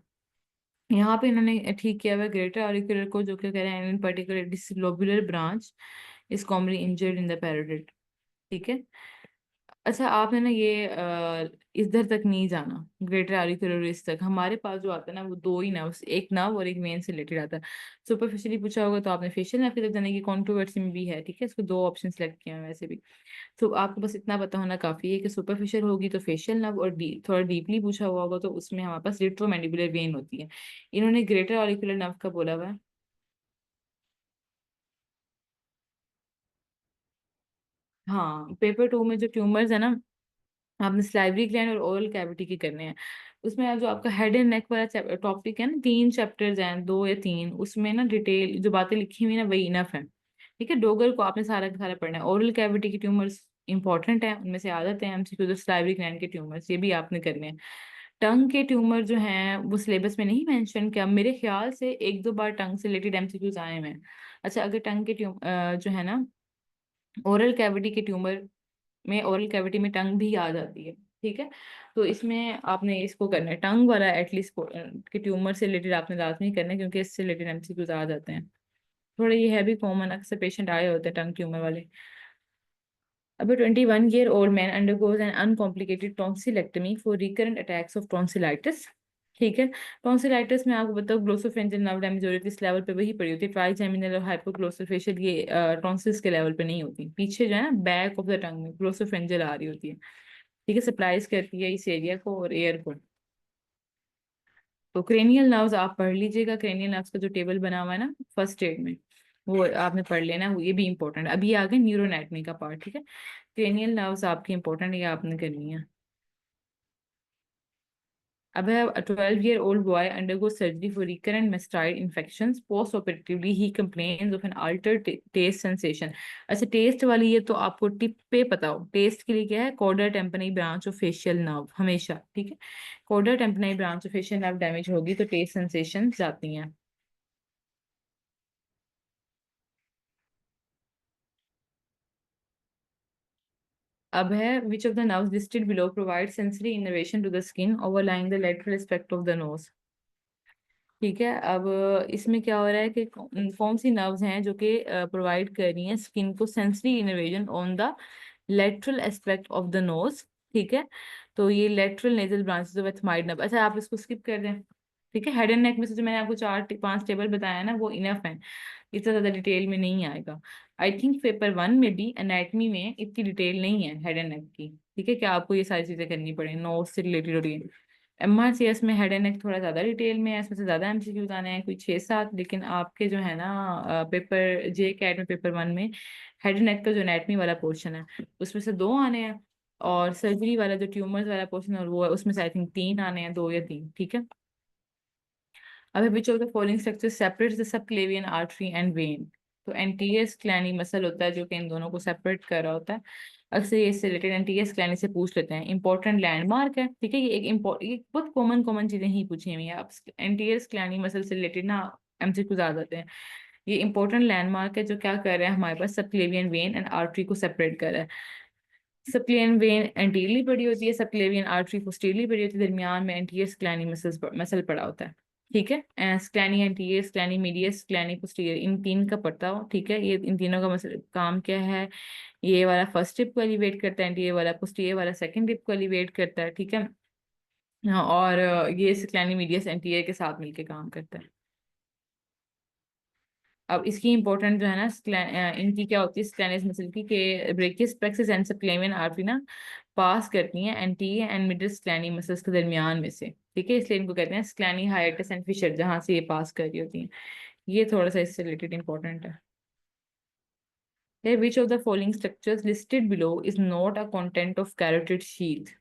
यहाँ पे इन्होंने ठीक किया हुआ है ग्रेटर ऑरिकुलर को, जो कि कह रहे हैं इन पर्टिकुलर डिसलोबुलर branch is commonly injured in the parotid. ठीक है, अच्छा आपने ना ये इधर तक नहीं जाना, ग्रेटर ऑरिकुलर तक। हमारे पास जो आता है ना वो दो ही नर्व, एक नर्व और एक वेन से रिलेटेड आता है। सुपरफिशियली पूछा होगा तो आपने फेशियल नर्व की तरफ जाने की, कॉन्ट्रोवर्सी में भी है। ठीक है, इसको दो ऑप्शन सेलेक्ट किए हैं वैसे भी। तो आपको बस इतना पता होना काफी है कि सुपरफिशियल होगी तो फेशियल नर्व, और थोड़ा डीपली पूछा हुआ होगा तो उसमें हमारे पास रेट्रोमैंडिबुलर वेन होती है। इन्होंने ग्रेटर ऑरिकुलर नर्व का बोला हुआ है। हाँ, पेपर 2 में जो ट्यूमर्स है ना, आपने स्लाइवरी ग्लैंड और ओरल कैविटी की करने हैं। उसमें जो आपका हेड एंड नेक वाला टॉपिक है ना, 3 चैप्टर्स हैं, 2 या 3, उसमें ना डिटेल जो बातें लिखी हुई ना वही इनफ है। ठीक है, डोगर को आपने सारा का सारा पढ़ना है। ओरल कैविटी की ट्यूमर्स इंपॉर्टेंट है, उनमें से आ जाते हैं एमसीक्यू, स्लाइवरी ग्लैंड के ट्यूमर्स, ये भी आपने करने हैं। टंग के ट्यूमर जो हैं वो सिलेबस में नहीं मेंशन किया, मेरे ख्याल से 1-2 बार टंग से रिलेटेड एमसीक्यूज आए हुए हैं। अच्छा, अगर टंग के जो है ना ओरल कैविटी के ट्यूमर में, ओरल कैविटी में टंग भी आ जाती है, ठीक है, तो इसमें आपने इसको करना है, टंग वाला एटलीस्ट के ट्यूमर से रिलेटेड आपने लाजमी करना है, क्योंकि इससे रिलेटेड एमसीक्यूज आ जाते हैं। थोड़ा ये है भी कॉमन, अक्सर पेशेंट आए होते हैं टंग ट्यूमर वाले। अब 21-year-old man undergoes an uncomplicated tonsillectomy for recurrent attacks of tonsillitis। ठीक है, टॉन्सिलाइटिस में आपको बताओ ग्लोसोफेंजियल नर्व डैमेज हो रही थी, इस लेवल पे वही पड़ी होती है, ट्राइजेमिनल और हाइपोग्लोसोफेशियल, ये टॉन्सिल्स के लेवल पे नहीं होती, पीछे जो है ना बैक ऑफ द टंग में ग्लोसोफेंजियल आ रही होती है। ठीक है, सप्लाइज करती है इस एरिया को और एयर को। तो क्रेनियल नर्व्स आप पढ़ लीजिएगा, क्रेनियल नर्व्स का जो टेबल बना हुआ है ना फर्स्ट एड में, वो आपने पढ़ लेना है, ये भी इंपॉर्टेंट है। अभी आ गए न्यूरोनैटमी का पार्ट, ठीक है, क्रेनियल नर्व्स आपकी इंपॉर्टेंट है, ये आपने करनी है। अब है, a 12-year-old boy undergoes surgery for recurrent mastoid infections. Post-operatively, he complains of an altered taste sensation. अच्छा, टेस्ट वाली ये तो आपको टिप पे पता हो, टेस्ट के लिए क्या है, chorda tympani branch of facial nerve हमेशा, ठीक है, chorda tympani branch of facial nerve damage होगी तो टेस्ट सेंसेशन जाती हैं। अब है, which of the nerves listed below provides sensory innervation to the skin overlying the lateral aspect of the nose। ठीक है, अब इसमें क्या हो रहा है कि कौन सी नर्व्स हैं जो कि प्रोवाइड कर रही हैं स्किन को sensory innervation on the lateral aspect of the nose. ठीक है, तो ये lateral nasal branches of ethmoid nerve. अच्छा, आप इसको स्किप कर दें। ठीक है, हेड एंड नेक में से जो मैंने आपको 4-5 टेबल बताया ना वो इनफ है, इतना ज्यादा डिटेल में नहीं आएगा। आई थिंक पेपर 1 में भी एनाटमी में इतनी डिटेल नहीं है हेड एंड नेक की। ठीक है, क्या आपको ये सारी चीजें करनी पड़े, नोज से रिलेटेड हो रही है। एमआरसीएस में हेड एंड नेक थोड़ा ज़्यादा डिटेल में है, इसमें से ज़्यादा एमसीक्यूज आने हैं, कोई 6-7, लेकिन आपके जो है ना पेपर जे कैट में पेपर 1 में हेड एंड नेक का जो एनाटमी वाला पोर्शन है उसमें से 2 आने हैं, और सर्जरी वाला जो ट्यूमर्स वाला पोर्शन है और वो है उसमें से आई थिंक 3 आने हैं, 2 या 3, ठीक है। अभी which of the following structure separates the subclavian artery and when. तो एंटीरियर स्क्लैनी मसल होता है जो कि इन दोनों को सेपरेट कर रहा होता है। अक्सर ये इससे रिलेटेड एंटीरियर स्क्लैनी से पूछ लेते हैं, इंपॉर्टेंट लैंडमार्क है, ठीक है, ये बहुत कॉमन कॉमन चीजें ही पूछी हुई हैं, आप एंटीरियर स्क्लैनी मसल से रिलेटेड ना एमसीक्यूज आ जाते हैं। ये इंपॉर्टेंट लैंडमार्क है जो क्या कर रहा है हमारे पास, सबक्लेवियन वेन एंड आर्टरी को सेपरेट कर रहा है। सबक्लेवियन वेन एंटीरियरली पड़ी होती है, सबक्लेवियन आर्टरी पोस्टीरियरली पड़ी होती है, दरमियान में एंटीरियर स्क्लैनी मसल पड़ा होता है। ठीक है, स्क्लैनी एंटीरियर, स्क्लैनी मीडियस, स्क्लैनी पोस्टीरियर, इन 3 का पड़ता हो। ठीक है, ये इन तीनों का मसल काम क्या है, ये वाला फर्स्ट टिप को एलिवेट करता है, एंटीरियर वाला पोस्टीरियर वाला सेकंड टिप को एलिवेट करता है, ठीक है। हाँ, और ये स्क्लैनी मीडियस एंटीरियर के साथ मिलके काम करता है। अब इसकी इंपॉर्टेंट जो है ना इनकी क्या होती है स्क्लेनिस मसल की, के ब्रेकियस प्लेक्सस एंड सबक्लेवियन आर्टरी ना पास करती हैं एंटीरियर एंड मिडिल स्क्लैनी मसल्स के दरमियान में से। ठीक है, इसलिए इनको कहते हैं स्क्लैनी हाइएटस एंड फिशर, जहां से ये पास कर रही होती हैं। ये थोड़ा सा इससे रिलेटेड इंपॉर्टेंट है। विच of the following structures listed below is not a content of carotid sheath.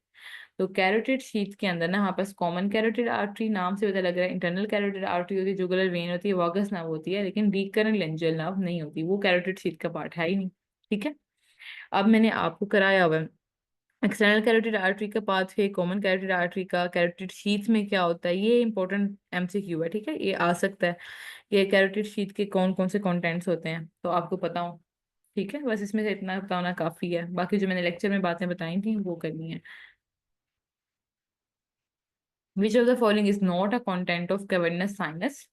तो कैरोटिड शीथ के अंदर ना हमारे पास कॉमन कैरोटिड आर्टरी, नाम से पता लग रहा है, इंटरनल कैरोटिड आर्टरी होती है, जुगुलर वेन होती है, वॉगस नर्व होती है, लेकिन रिकरेंट लेंजियल नर्व नहीं होती, वो कैरोटिड शीथ का पार्ट है ही नहीं। ठीक है, अब मैंने आपको कराया हुआ है एक्सटर्नल कैरोटिड आर्टरी का पाथवे, कॉमन कैरोटिड आर्टरी का, कैरोटिड शीथ में क्या होता है, ये इंपॉर्टेंट एमसीक्यू है। ठीक है, ये आ सकता है, ये कैरोटिड शीथ के कौन कौन से कंटेंट्स होते हैं तो आपको पता हो। ठीक है, बस इसमें से इतना बताना काफी है, बाकी जो मैंने लेक्चर में बातें बताई थी वो करनी है। विच of the following is not a content of cavernous sinus.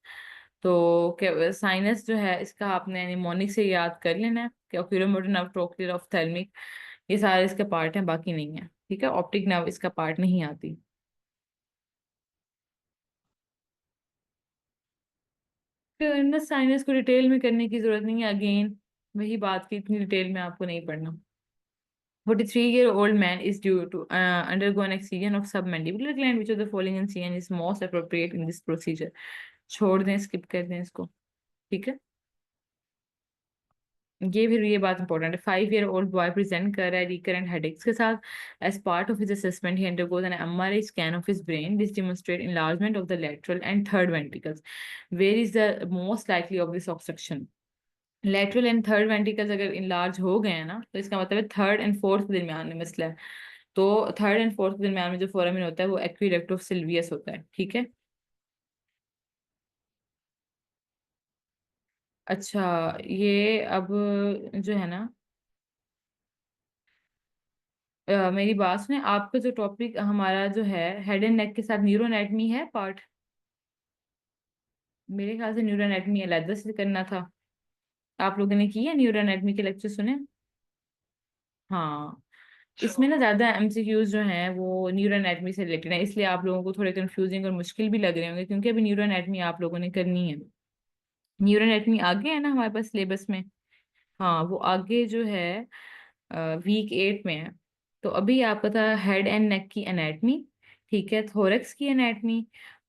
तो साइनस जो है इसका आपने निमोनिक से याद कर लेना है कि ओक्यूलोमोटर नर्व, ट्रोक्लियर, ऑफ्थेल्मिक, ये सारे इसके पार्ट हैं, बाकी नहीं है। ठीक है, ऑप्टिक नर्व इसका पार्ट नहीं आती। कैवर्नस साइनस को डिटेल में करने की जरूरत नहीं है, अगेन वही बात की, इतनी डिटेल में आपको नहीं पढ़ना। 43-year-old man is due to undergo an excision of submandibular gland. Which of the following incision is most appropriate in this procedure? छोड़ दें, स्किप कर दें इसको। ठीक है, ये बात इंपॉर्टेंट है। 5 ईयर ओल्ड बॉय प्रेजेंट कर रहा है रिकरेंट हेडेक्स के साथ। As part of his assessment he undergoes an MRI scan of his brain this demonstrate enlargement of the lateral and third ventricles. Where is the most likely of this obstruction? Lateral and third ventricles अगर enlarge हो गए हैं ना, तो इसका मतलब है third and fourth के दरमियान में मसला है। तो थर्ड एंड फोर्थ के दरमियान में जो फोरामिन होता है वो एक्वीडक्ट ऑफ सिल्वियस होता है, ठीक है। अच्छा, ये अब जो है ना, मेरी बात सुने, आपका जो टॉपिक हमारा जो है हेड एंड नेक के साथ न्यूरो एनाटमी है पार्ट। मेरे ख्याल से न्यूरो एनाटमी अलग से करना था। आप लोगों ने की है न्यूरो एनाटमी के लेक्चर सुने? हाँ, इसमें ना ज्यादा एमसीक्यूज जो हैं वो न्यूरो एनाटमी से रिलेटेड है, इसलिए आप लोगों को थोड़े कंफ्यूजिंग और मुश्किल भी लग रहे होंगे, क्योंकि अभी न्यूरो एनाटमी आप लोगों ने करनी है। न्यूरो एनाटमी आगे है ना हमारे पास सिलेबस में। हाँ, वो आगे जो है वीक 8 में है। तो अभी आपका था हेड एंड नेक की एनाटमी, ठीक है, थोरेक्स की एनाटमी,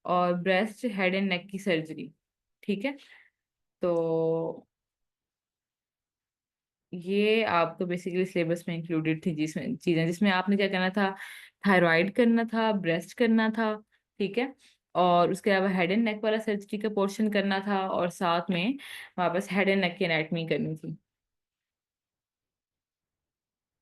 और ब्रेस्ट हेड एंड नेक की सर्जरी, ठीक है। तो ये आपको बेसिकली सिलेबस में इंक्लूडेड थी, जिसमें चीजें जिसमें आपने क्या करना था, थायराइड करना था, ब्रेस्ट करना था, ठीक है, और उसके अलावा हेड एंड नेक वाला सर्जरी का पोर्शन करना था, और साथ में वापस हेड एंड नेक की एनाटमी करनी थी।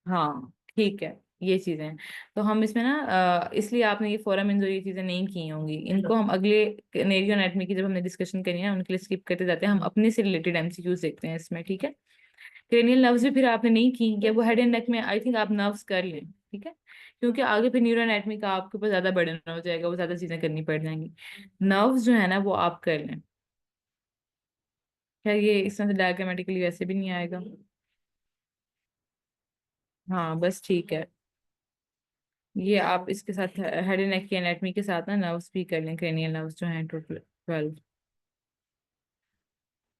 हाँ ठीक है, ये चीजें हैं। तो हम इसमें ना इसलिए आपने ये फोरम इन जो ये चीजें नहीं की होंगी, इनको हम अगले नेरियो एनाटमी की जब हमने डिस्कशन करनी है उनके लिए स्किप करते जाते हैं, हम अपने से रिलेटेड एमसीक्यूज देखते हैं इसमें, ठीक है। क्रेनियल नर्व्स भी फिर आपने नहीं की, या वो हेड एंड नेक में आई थिंक आप नर्व्स कर लें, ठीक है, क्योंकि आगे फिर न्यूरो एनाटमी का आपके ऊपर ज्यादा बर्डन हो जाएगा, वो ज्यादा चीजें करनी पड़ जाएंगी। नर्व्स जो है ना वो आप कर लें। खैर ये इस तरह से डायग्रामेटिकली वैसे भी नहीं आएगा। हाँ बस ठीक है, ये आप इसके साथ हेड एंड नेक की एनाटमी के साथ ना नर्व्स भी कर लें, क्रेनियल नर्व्स जो हैं टोटल 12।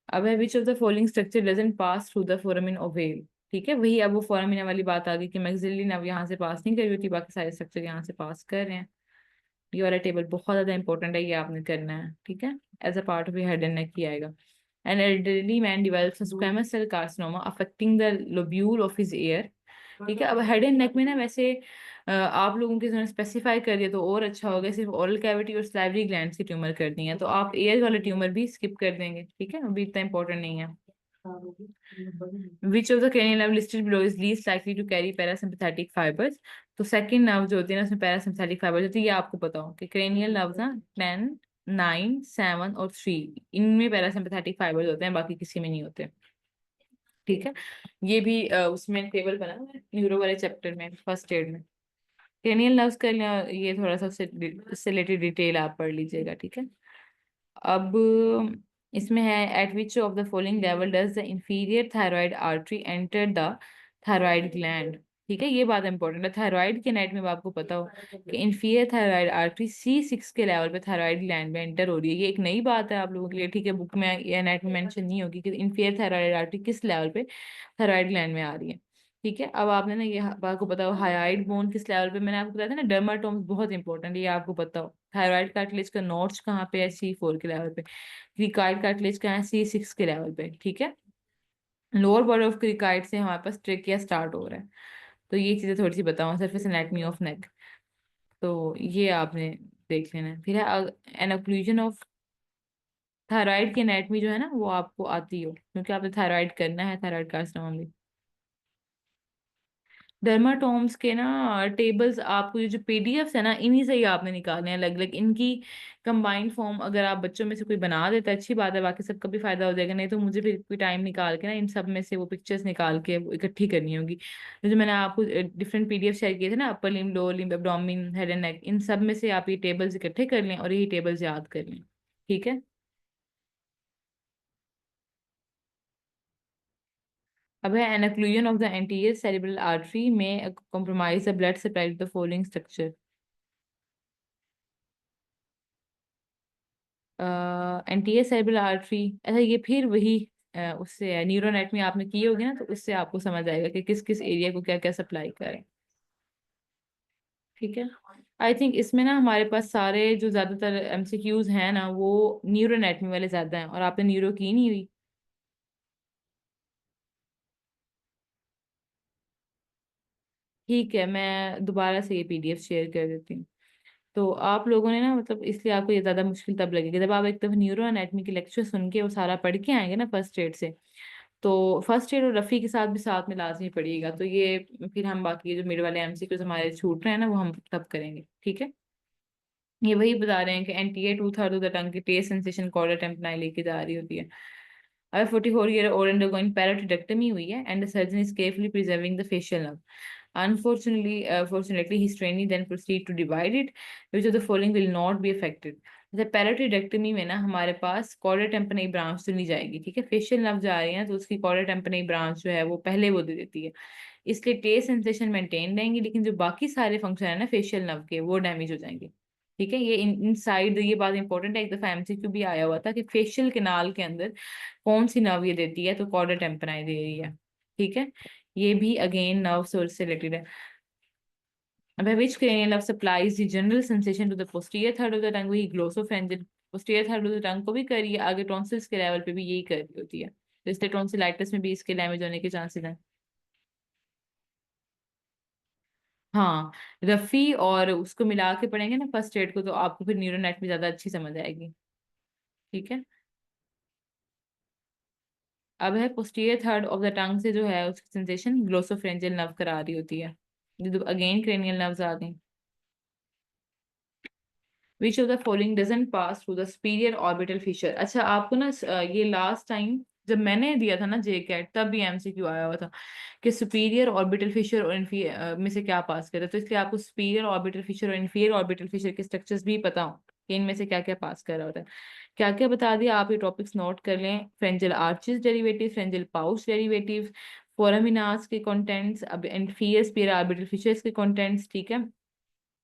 अब है विच of the following structure doesn't pass through the foramen oval, ठीक है, वही अब वो फोरामिना वाली बात आ गई कि मैक्सिलरी नर्व यहाँ से पास नहीं कर रही होती, बाकी सारे स्ट्रक्चर यहाँ से पास कर रहे हैं। ये वाला टेबल बहुत ज्यादा इंपॉर्टेंट है, ये आपने करना है, ठीक है, एज अ पार्ट ऑफ ये हेड एंड नेक की आएगा। An elderly man develops squamous cell carcinoma affecting the lobule of his ear, ठीक है। अब हेड एंड नेक में ना वैसे आप लोगों के जो स्पेसिफाई कर दिया तो और अच्छा होगा, सिर्फ ओरल कैविटी और सलाइवरी ग्लैंड्स की ट्यूमर कर दी है, तो आप एयर वाला ट्यूमर भी स्किप कर देंगे, ठीक है, अभी इतना इंपॉर्टेंट नहीं है। विच of the cranial nerve listed below is least likely to carry parasympathetic fibers? तो सेकंड नर्व जो होती है ना उसमें पैरासिम्पथेटिक फाइबर्स होती है, ये आपको पता हो कि क्रेनियल नर्व्स ना 10, 9, 7 और 3, इनमें पैरासिम्पथेटिक फाइबर्स होते हैं, बाकी किसी में नहीं होते, ठीक है। ये भी उसमें टेबल बना हुआ है न्यूरो वाले चैप्टर में फर्स्ट एड में। क्रेनियल नर्व्स का ये थोड़ा सा उससे रिलेटेड डिटेल आप पढ़ लीजिएगा, ठीक है। अब इसमें है eight which of the following level does the inferior thyroid artery enter the thyroid gland, ठीक है, ये बात इंपॉर्टेंट है। थायराइड के एनाटॉमी में आपको पता हो कि इंफीरियर थायराइड आर्टरी C6 के लेवल पे थायराइड ग्लैंड में एंटर हो रही है, ये एक नई बात है आप लोगों के लिए, ठीक है, बुक में ये एनाटॉमी मेंशन नहीं होगी कि इंफीरियर थायराइड आर्टरी किस लेवल पे थायराइड ग्लैंड में आ रही है, ठीक है। अब आपने ना ये बात को पता हो हाइड बोन किस लेवल पे, मैंने आपको बताया था ना डर्माटोम्स बहुत इंपॉर्टेंट है, ये आपको पता हो थायराइड कार्टिलेज का नोट्स कहाँ पे है, C4 के लेवल पे, क्रिकाइड कार्टिलेज कहाँ है, C6 के लेवल पे, ठीक है। लोअर बॉडी ऑफ क्रिकाइड से हमारे पास ट्रेकिया स्टार्ट हो रहा है। तो ये चीजें थोड़ी सी बताऊँ, सरफेस एनाटमी ऑफ नेक, तो ये आपने देख लेना है। फिर है एन ओक्लूजन ऑफ थायराइड की एनाटमी जो है ना वो आपको आती हो, क्योंकि आपने थायराइड करना है, थायराइड कार्सिनोमा भी। डर्माटोम्स के ना टेबल्स आपको ये जो पीडीएफ्स है ना इन्हीं से ही आपने निकालने हैं अलग अलग, इनकी कंबाइंड फॉर्म अगर आप बच्चों में से कोई बना देता है अच्छी बात है, बाकी सबका भी फायदा हो जाएगा, नहीं तो मुझे फिर कोई टाइम निकाल के ना इन सब में से वो पिक्चर्स निकाल के वो इकट्ठी करनी होगी। तो जो मैंने आपको डिफरेंट पीडीएफ शेयर किए थे ना, upper limb, lower limb, abdomen, head and neck, इन सब में से आप ये टेबल्स इकट्ठे कर लें और यही टेबल्स याद कर लें, ठीक है। अब है an occlusion of the anterior cerebral artery में compromise the blood supply to the following structure। Anterior cerebral artery, ऐसा ये फिर वही उससे न्यूरो एनाटमी आपने की होगी ना, तो उससे आपको समझ आएगा कि किस किस एरिया को क्या क्या सप्लाई करें, ठीक है। आई थिंक इसमें ना हमारे पास सारे जो ज्यादातर एमसीक्यूज हैं ना वो न्यूरो एनाटमी वाले ज्यादा हैं, और आपने न्यूरो की नहीं हुई। ठीक है, मैं दोबारा से ये पीडीएफ शेयर कर देती हूँ। तो आप लोगों ने ना, मतलब इसलिए आपको ये ज्यादा मुश्किल तब लगेगी जब आप एक दफा न्यूरो एनाटमी के लेक्चर सुन के वो सारा पढ़ के आएंगे ना फर्स्ट एड से। तो फर्स्ट एड और रफी के साथ भी साथ में लाजमी पढ़िएगा, तो ये फिर हम बाकी जो मिड वाले एमसीक्यूज हमारे छूट रहे हैं ना वो हम तब करेंगे, ठीक है। ये वही बता रहे हैं कि NTA two third of the tongue की टेस्ट सेंसेशन कॉर्डर टेम्पनाई लेके जा रही होती है। अब 44 ईयर ओल्ड अंडरगोइंग पैराटिडेक्टमी हुई है and the surgeon is carefully preserving the facial nerve. Fortunately, his trainee then proceed to divide it, which of the following will not be affected. जैसे पैराटिडेक्टमी में ना हमारे पास कॉर्डर टेम्पनई ब्रांच तो नहीं जाएगी, ठीक है, फेशियल नर्व जा रही है तो उसकी कॉर्डर टेम्पनई ब्रांच जो है वो पहले वो दे देती है। इसलिए टेस्ट सेंसेशन मेंटेन रहेंगी, लेकिन जो बाकी सारे फंक्शन है ना फेशियल नर्व के वो डैमेज हो जाएंगे। ठीक है, ये इन साइड ये बात इंपॉर्टेंट है, एक दफा एमसीक्यू भी आया हुआ था कि फेशियल केनाल के अंदर कौन सी नर्व ये देती है, तो कॉर्डर टेम्पनाई दे रही है। ठीक है, ये भी अगेन नर्व सोर्स से रिलेटेड है। अब which cranial nerve supplies the general sensation to the posterior third of the tongue, वही glossopharyngeal posterior third of the tongue को भी कर रही है, आगे टॉन्सिल्स के लेवल पे भी यही कर रही होती है, तो इसलिए टॉन्सिलाइटिस में भी इसके डैमेज होने के चांसेस हैं। हाँ, रफी और उसको मिला के पढ़ेंगे ना फर्स्ट एड को, तो आपको फिर न्यूरोनेट भी ज्यादा अच्छी समझ आएगी। ठीक है, अब है पोस्टीरियर थर्ड ऑफ द टंग से जो है उसकी सेंसेशन ग्लोसोफेरेंजियल नर्व करा रही होती है। अगेन क्रेनियल नर्व्स आ गई। विच of the following doesn't pass through the superior orbital Fisher. अच्छा, आपको ना ये लास्ट टाइम जब मैंने दिया था ना जे कैट तब भी एमसीक्यू आया हुआ था कि सुपीरियर ऑर्बिटल फिशर और इन्फीरियर में से क्या पास करे, तो इसलिए आपको सुपीरियर ऑर्बिटल फिशर और इन्फीरियर ऑर्बिटल फिशर के स्ट्रक्चर्स भी पता हो कि इनमें से क्या क्या पास कर रहा होता है। क्या क्या बता दिया, आप ये टॉपिक्स नोट कर लें। Pharyngeal arches derivative, pharyngeal pouch derivative, foraminas के कंटेंट्स, अब इन्फीरियर सुपीरियर ऑर्बिटल फिशर्स के कंटेंट्स, ठीक है,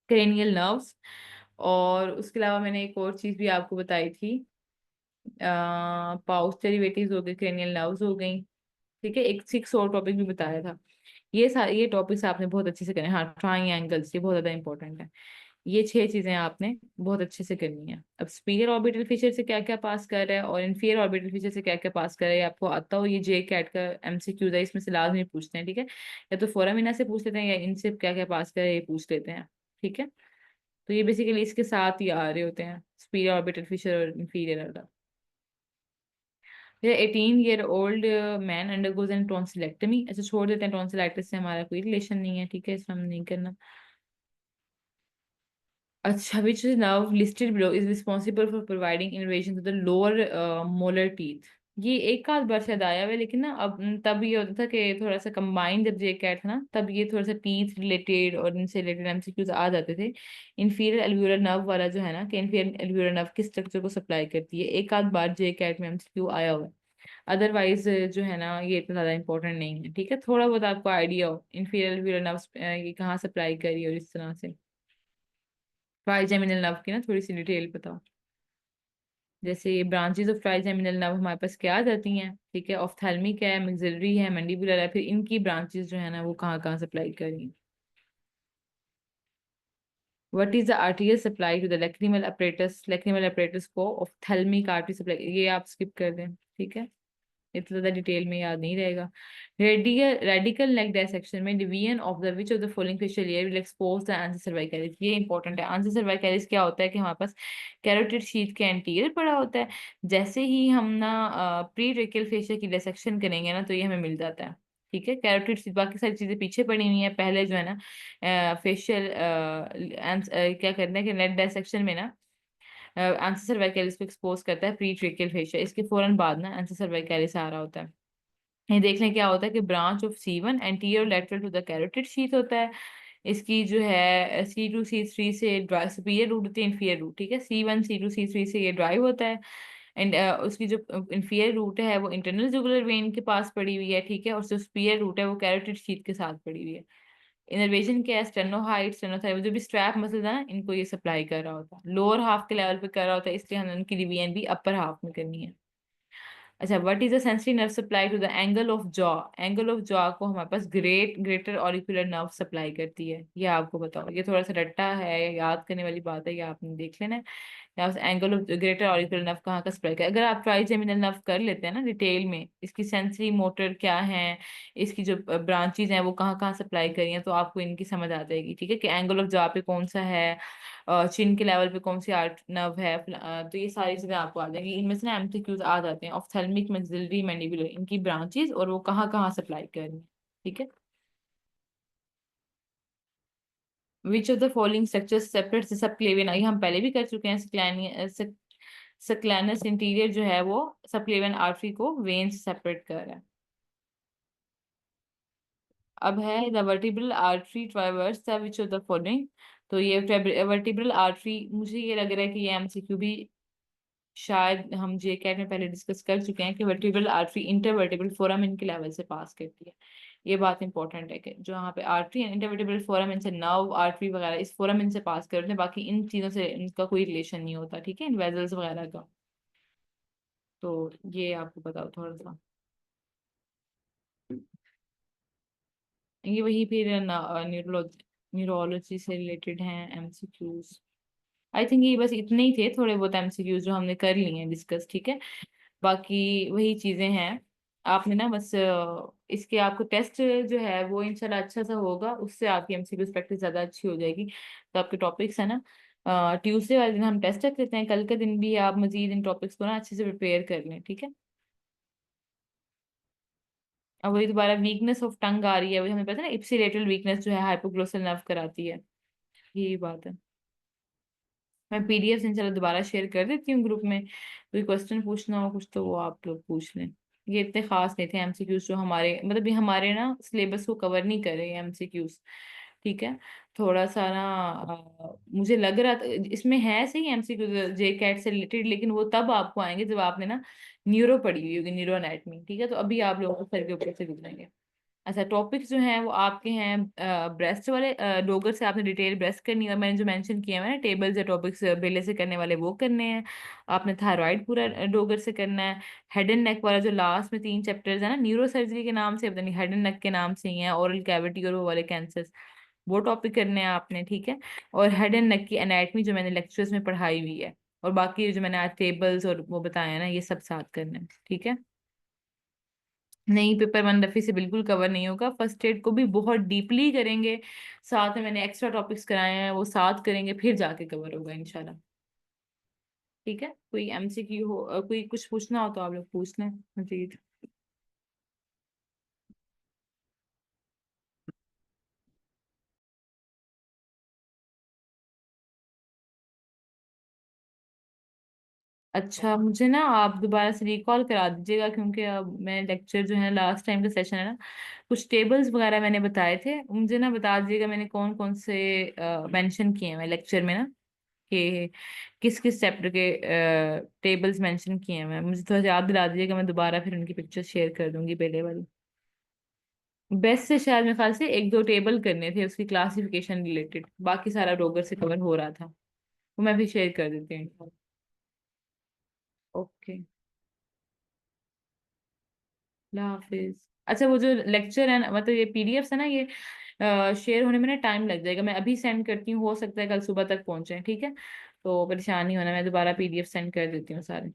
क्रेनियल नर्व्स, और उसके अलावा मैंने एक और चीज भी आपको बताई थी, पाउच डेरिवेटिव्स हो गए, क्रेनियल नर्व्स हो गई। ठीक है, एक सिक्स और टॉपिक भी बताया था। ये सारे ये टॉपिक्स आपने बहुत अच्छे से करने हैं। हाँ, ट्राई एंगल्स ये बहुत ज्यादा इंपॉर्टेंट है। ये छह चीजें आपने बहुत अच्छे से करनी है। अब सुपीरियर ऑर्बिटल फीचर से क्या क्या पास कर रहा है और इन्फीरियर ऑर्बिटल फीचर से क्या क्या पास कर रहा है, ये आपको आता हो, ये जे कैट का एमसीक्यूज है, इसमें से लाजमी पूछते हैं। ठीक है, या तो फोरामिना से पूछ लेते हैं या इनसे क्या क्या पास कर रहा है ये पूछ लेते हैं। ठीक है, तो ये बेसिकली इसके साथ ही आ रहे होते हैं, सुपीरियर ऑर्बिटल फिशर और inferior orbital. 18 year old man undergoes an tonsillectomy. अच्छा, छोड़ देते हैं, टॉन्सिलाइटिस से हमारा कोई रिलेशन नहीं है, ठीक है, इसमें हम नहीं करना। अच्छा, which nerve listed below is responsible for providing innervation to the lower molar teeth. ये एक आध बार शायद आया हुआ है, लेकिन ना अब तब ये होता था कि थोड़ा सा कंबाइंड जब जे कैट था ना तब ये थोड़ा सा टीथ रिलेटेड और इनसे रिलेटेड एमसीक्यूज आ जाते थे। इन्फीरियर एल्वियोलर नर्व वाला जो है ना, कि इन्फीरियर एल्वियोलर नर्व किस स्ट्रक्चर को सप्लाई करती है, एक आध बार जे कैट में एमसीक्यू आया हुआ है। अदरवाइज जो है ना ये इतना ज्यादा इंपॉर्टेंट नहीं है। ठीक है, थोड़ा बहुत आपको आइडिया हो इन्फीरियर एल्वियोलर नर्व ये कहाँ सप्लाई करी और इस तरह से ट्राइजेमिनल नर्व की ना थोड़ी सी डिटेल बताओ। जैसे ये ब्रांचेस ऑफ ट्राइजेमिनल नर्व हमारे पास क्या आ जाती हैं, ठीक है, ऑफ्थेल्मिक है, मैक्सिलरी है, मैंडिबुलर है, फिर इनकी ब्रांचेस जो है ना वो कहाँ कहाँ सप्लाई कर रही हैं। What is the arterial supply to the lacrimal apparatus, lacrimal apparatus को ऑफ्थेल्मिक आर्टरी सप्लाई, ये आप स्किप कर दें। ठीक है, इतना ज्यादा डिटेल में याद नहीं रहेगा। रेडिकल नेक डायसेक्शन में division of the which of the following fascial layer will expose the answer सर्वाइकलिस, ये इंपॉर्टेंट है। आंसर सर्वाइकलिस क्या होता है कि हमारे पास कैरोटिड शीथ के एंटीरियर पड़ा होता है, जैसे ही हम ना प्री ट्रेकियल फेशियल की डायसेक्शन करेंगे ना तो ये हमें मिल जाता है। ठीक है, कैरोटिड शीथ, बाकी सारी चीजें पीछे पड़ी हुई हैं, पहले जो है ना फेशियल क्या करते हैं कि नेट डायसेक्शन में ना आंसर सर्वाइकलिस को एक्सपोज करता है प्री ट्रेकियल फेशियल, इसके फौरन बाद ना आंसर सर्वाइकलिस आ रहा होता है। ये देख लें क्या होता है कि branch of C1 anterior lateral to the carotid sheath होता है। इसकी जो है C2 C3 से ड्राई सुपीरियर रूट होती है, इन्फीरियर रूट, ठीक है, C1 C2 C3 से ये ड्राइव होता है। एंड उसकी जो इन्फीरियर रूट है वो इंटरनल जुगुलर वेन के पास पड़ी हुई है, ठीक है, और जो सुपीरियर रूट है वो कैरोटिड शीथ के साथ पड़ी हुई है। इनर्वेशन क्या है, स्टेनोहाइट स्टेनोथाइड, जो भी स्ट्रैप मसल्स है ना इनको ये सप्लाई कर रहा होता है, लोअर हाफ के लेवल पे कर रहा होता है, इसलिए हमें उनकी डिवीजन भी अपर हाफ में करनी है। अच्छा, what is the sensory nerve supply to the angle of jaw? Angle of jaw को हमारे पास ग्रेटर ऑरिकुलर नर्व सप्लाई करती है, ये आपको बताओ। ये थोड़ा सा रट्टा है, याद करने वाली बात है, ये आपने देख लेना है। या angle of greater auricular nerve कहाँ का सप्लाई कर, अगर आप ट्राइजेमिनल नर्व कर लेते हैं ना डिटेल में, इसकी सेंसरी मोटर क्या है, इसकी जो ब्रांचेज हैं वो कहाँ कहाँ सप्लाई करी हैं, तो आपको इनकी समझ आ जाएगी। ठीक है, कि एंगल ऑफ जॉ पे कौन सा है, चिन के लेवल पे कौन सी आर्ट नर्व है, तो ये सारी चीजें आपको आ जाएंगी। इनमें से ना एमसीक्यूज आ जाते हैं, ऑफ्थेल्मिक, मैक्सिलरी, मैंडिबुलर, इनकी ब्रांचेस और वो कहाँ कहाँ सप्लाई कर रही हैं। ठीक है। विच of the following structures separate subclavian, ये हम पहले भी कर चुके हैं। सक्लैनस इंटीरियर जो है वो सबक्लेवियन आर्टरी को वेन से सेपरेट कर रहा है। अब है the vertebral artery traverse the which of the following. तो ये वर्टिब्रल आर्टरी, मुझे ये लग रहा है कि ये एमसीक्यू भी शायद हम जे कैट में पहले डिस्कस कर चुके हैं, कि वर्टिब्रल आर्टरी इंटरवर्टिब्रल फोरामेन के लेवल से पास करती है। ये बात इंपॉर्टेंट है कि जो यहाँ पे आर्टरी है इंटरवर्टिब्रल फोरामेन से, नर्व आर्टरी वगैरह इस फोरामेन से पास करते हैं, बाकी इन चीजों से इनका कोई रिलेशन नहीं होता। ठीक है, इन वेजल्स वगैरह का। तो ये आपको बताओ थोड़ा सा। ये वही फिर न्यूरोलॉजी न्यूरोलॉजी से रिलेटेड हैं एमसीक्यूज। आई थिंक ये बस इतने ही थे, थोड़े बहुत एमसीक्यूज जो हमने कर लिए हैं डिस्कस। ठीक है, बाकी वही चीजें हैं। आपने ना बस इसके आपको टेस्ट जो है वो इंशाल्लाह अच्छा सा होगा, उससे आपकी एमसीक्यूज प्रैक्टिस ज्यादा अच्छी हो जाएगी। तो आपके टॉपिक्स है ना, ट्यूसडे वाले दिन हम टेस्ट रख लेते हैं, कल के दिन भी आप मजीद इन टॉपिक्स को ना अच्छे से प्रिपेयर कर लें। ठीक है। अब वही दोबारा वीकनेस ऑफ टंग आ रही है, वही हमें पता है ना, इप्सिलेटरल वीकनेस जो है हाइपोग्लोसल नर्व कराती है, यही बात है। मैं पीडीएफ इंशाल्लाह दोबारा शेयर कर देती हूँ ग्रुप में। कोई क्वेश्चन पूछना हो कुछ तो वो आप लोग पूछ लें। ये इतने खास नहीं थे एमसीक्यूज, जो हमारे मतलब ये हमारे ना सिलेबस को कवर नहीं कर रहे एमसीक्यूज। ठीक है। थोड़ा सा ना मुझे लग रहा था इसमें है सही एमसीक्यू जे कैट से रिलेटेड, लेकिन वो तब आपको आएंगे जब आपने ना न्यूरो पढ़ी हुई होगी, न्यूरो एनाटमी। ठीक है, तो अभी आप लोगों को सर के ऊपर से गुजरेंगे। अच्छा, टॉपिक्स जो हैं वो आपके हैं ब्रेस्ट वाले, डोगर से आपने डिटेल ब्रेस्ट करनी है, और मैंने जो मेंशन किया है ना टेबल्स या टॉपिक्स बेले से करने वाले वो करने हैं। आपने थायराइड पूरा डोगर से करना है। हेड एंड नेक वाला जो लास्ट में 3 चैप्टर्स है ना, न्यूरो सर्जरी के नाम से, पता नहीं हेड एंड नेक के नाम से ही है, ओरल कैविटी और वो वाले कैंसर, वो टॉपिक करने हैं आपने। ठीक है, और हेड एंड नेक की एनाटमी जो मैंने लेक्चर्स में पढ़ाई हुई है, और बाकी जो मैंने आज टेबल्स और वो बताया ना, ये सब साथ करना है। ठीक है। नहीं, पेपर वन रफी से बिल्कुल कवर नहीं होगा, फर्स्ट एड को भी बहुत डीपली करेंगे, साथ में मैंने एक्स्ट्रा टॉपिक्स कराए हैं वो साथ करेंगे, फिर जाके कवर होगा इंशाल्लाह। ठीक है, कोई एमसीक्यू हो, कोई कुछ पूछना हो तो आप लोग पूछ लें मजीद। अच्छा, मुझे ना आप दोबारा से रिकॉल करा दीजिएगा, क्योंकि अब मैं लेक्चर जो है लास्ट टाइम का सेशन है ना, कुछ टेबल्स वगैरह मैंने बताए थे, मुझे ना बता दीजिएगा मैंने कौन कौन से मेंशन किए हैं लेक्चर में ना, कि किस किस चैप्टर के टेबल्स मेंशन किए हैं। मुझे थोड़ा सा याद दिला दीजिएगा, मैं दोबारा फिर उनकी पिक्चर शेयर कर दूंगी पहले वाली। बेस्ट से शायद मेरे ख्याल से एक दो टेबल करने थे उसकी क्लासिफिकेशन रिलेटेड, बाकी सारा रोगर से कवर हो रहा था, वो मैं भी शेयर कर देती हूँ। ओके, अल्लाह हाफिज। अच्छा, वो जो लेक्चर है ना, मतलब ये पीडीएफ है ना, ये शेयर होने में ना टाइम लग जाएगा, मैं अभी सेंड करती हूँ, हो सकता है कल सुबह तक पहुंचे। ठीक है, तो परेशान नहीं होना, मैं दोबारा पीडीएफ सेंड कर देती हूँ सारे।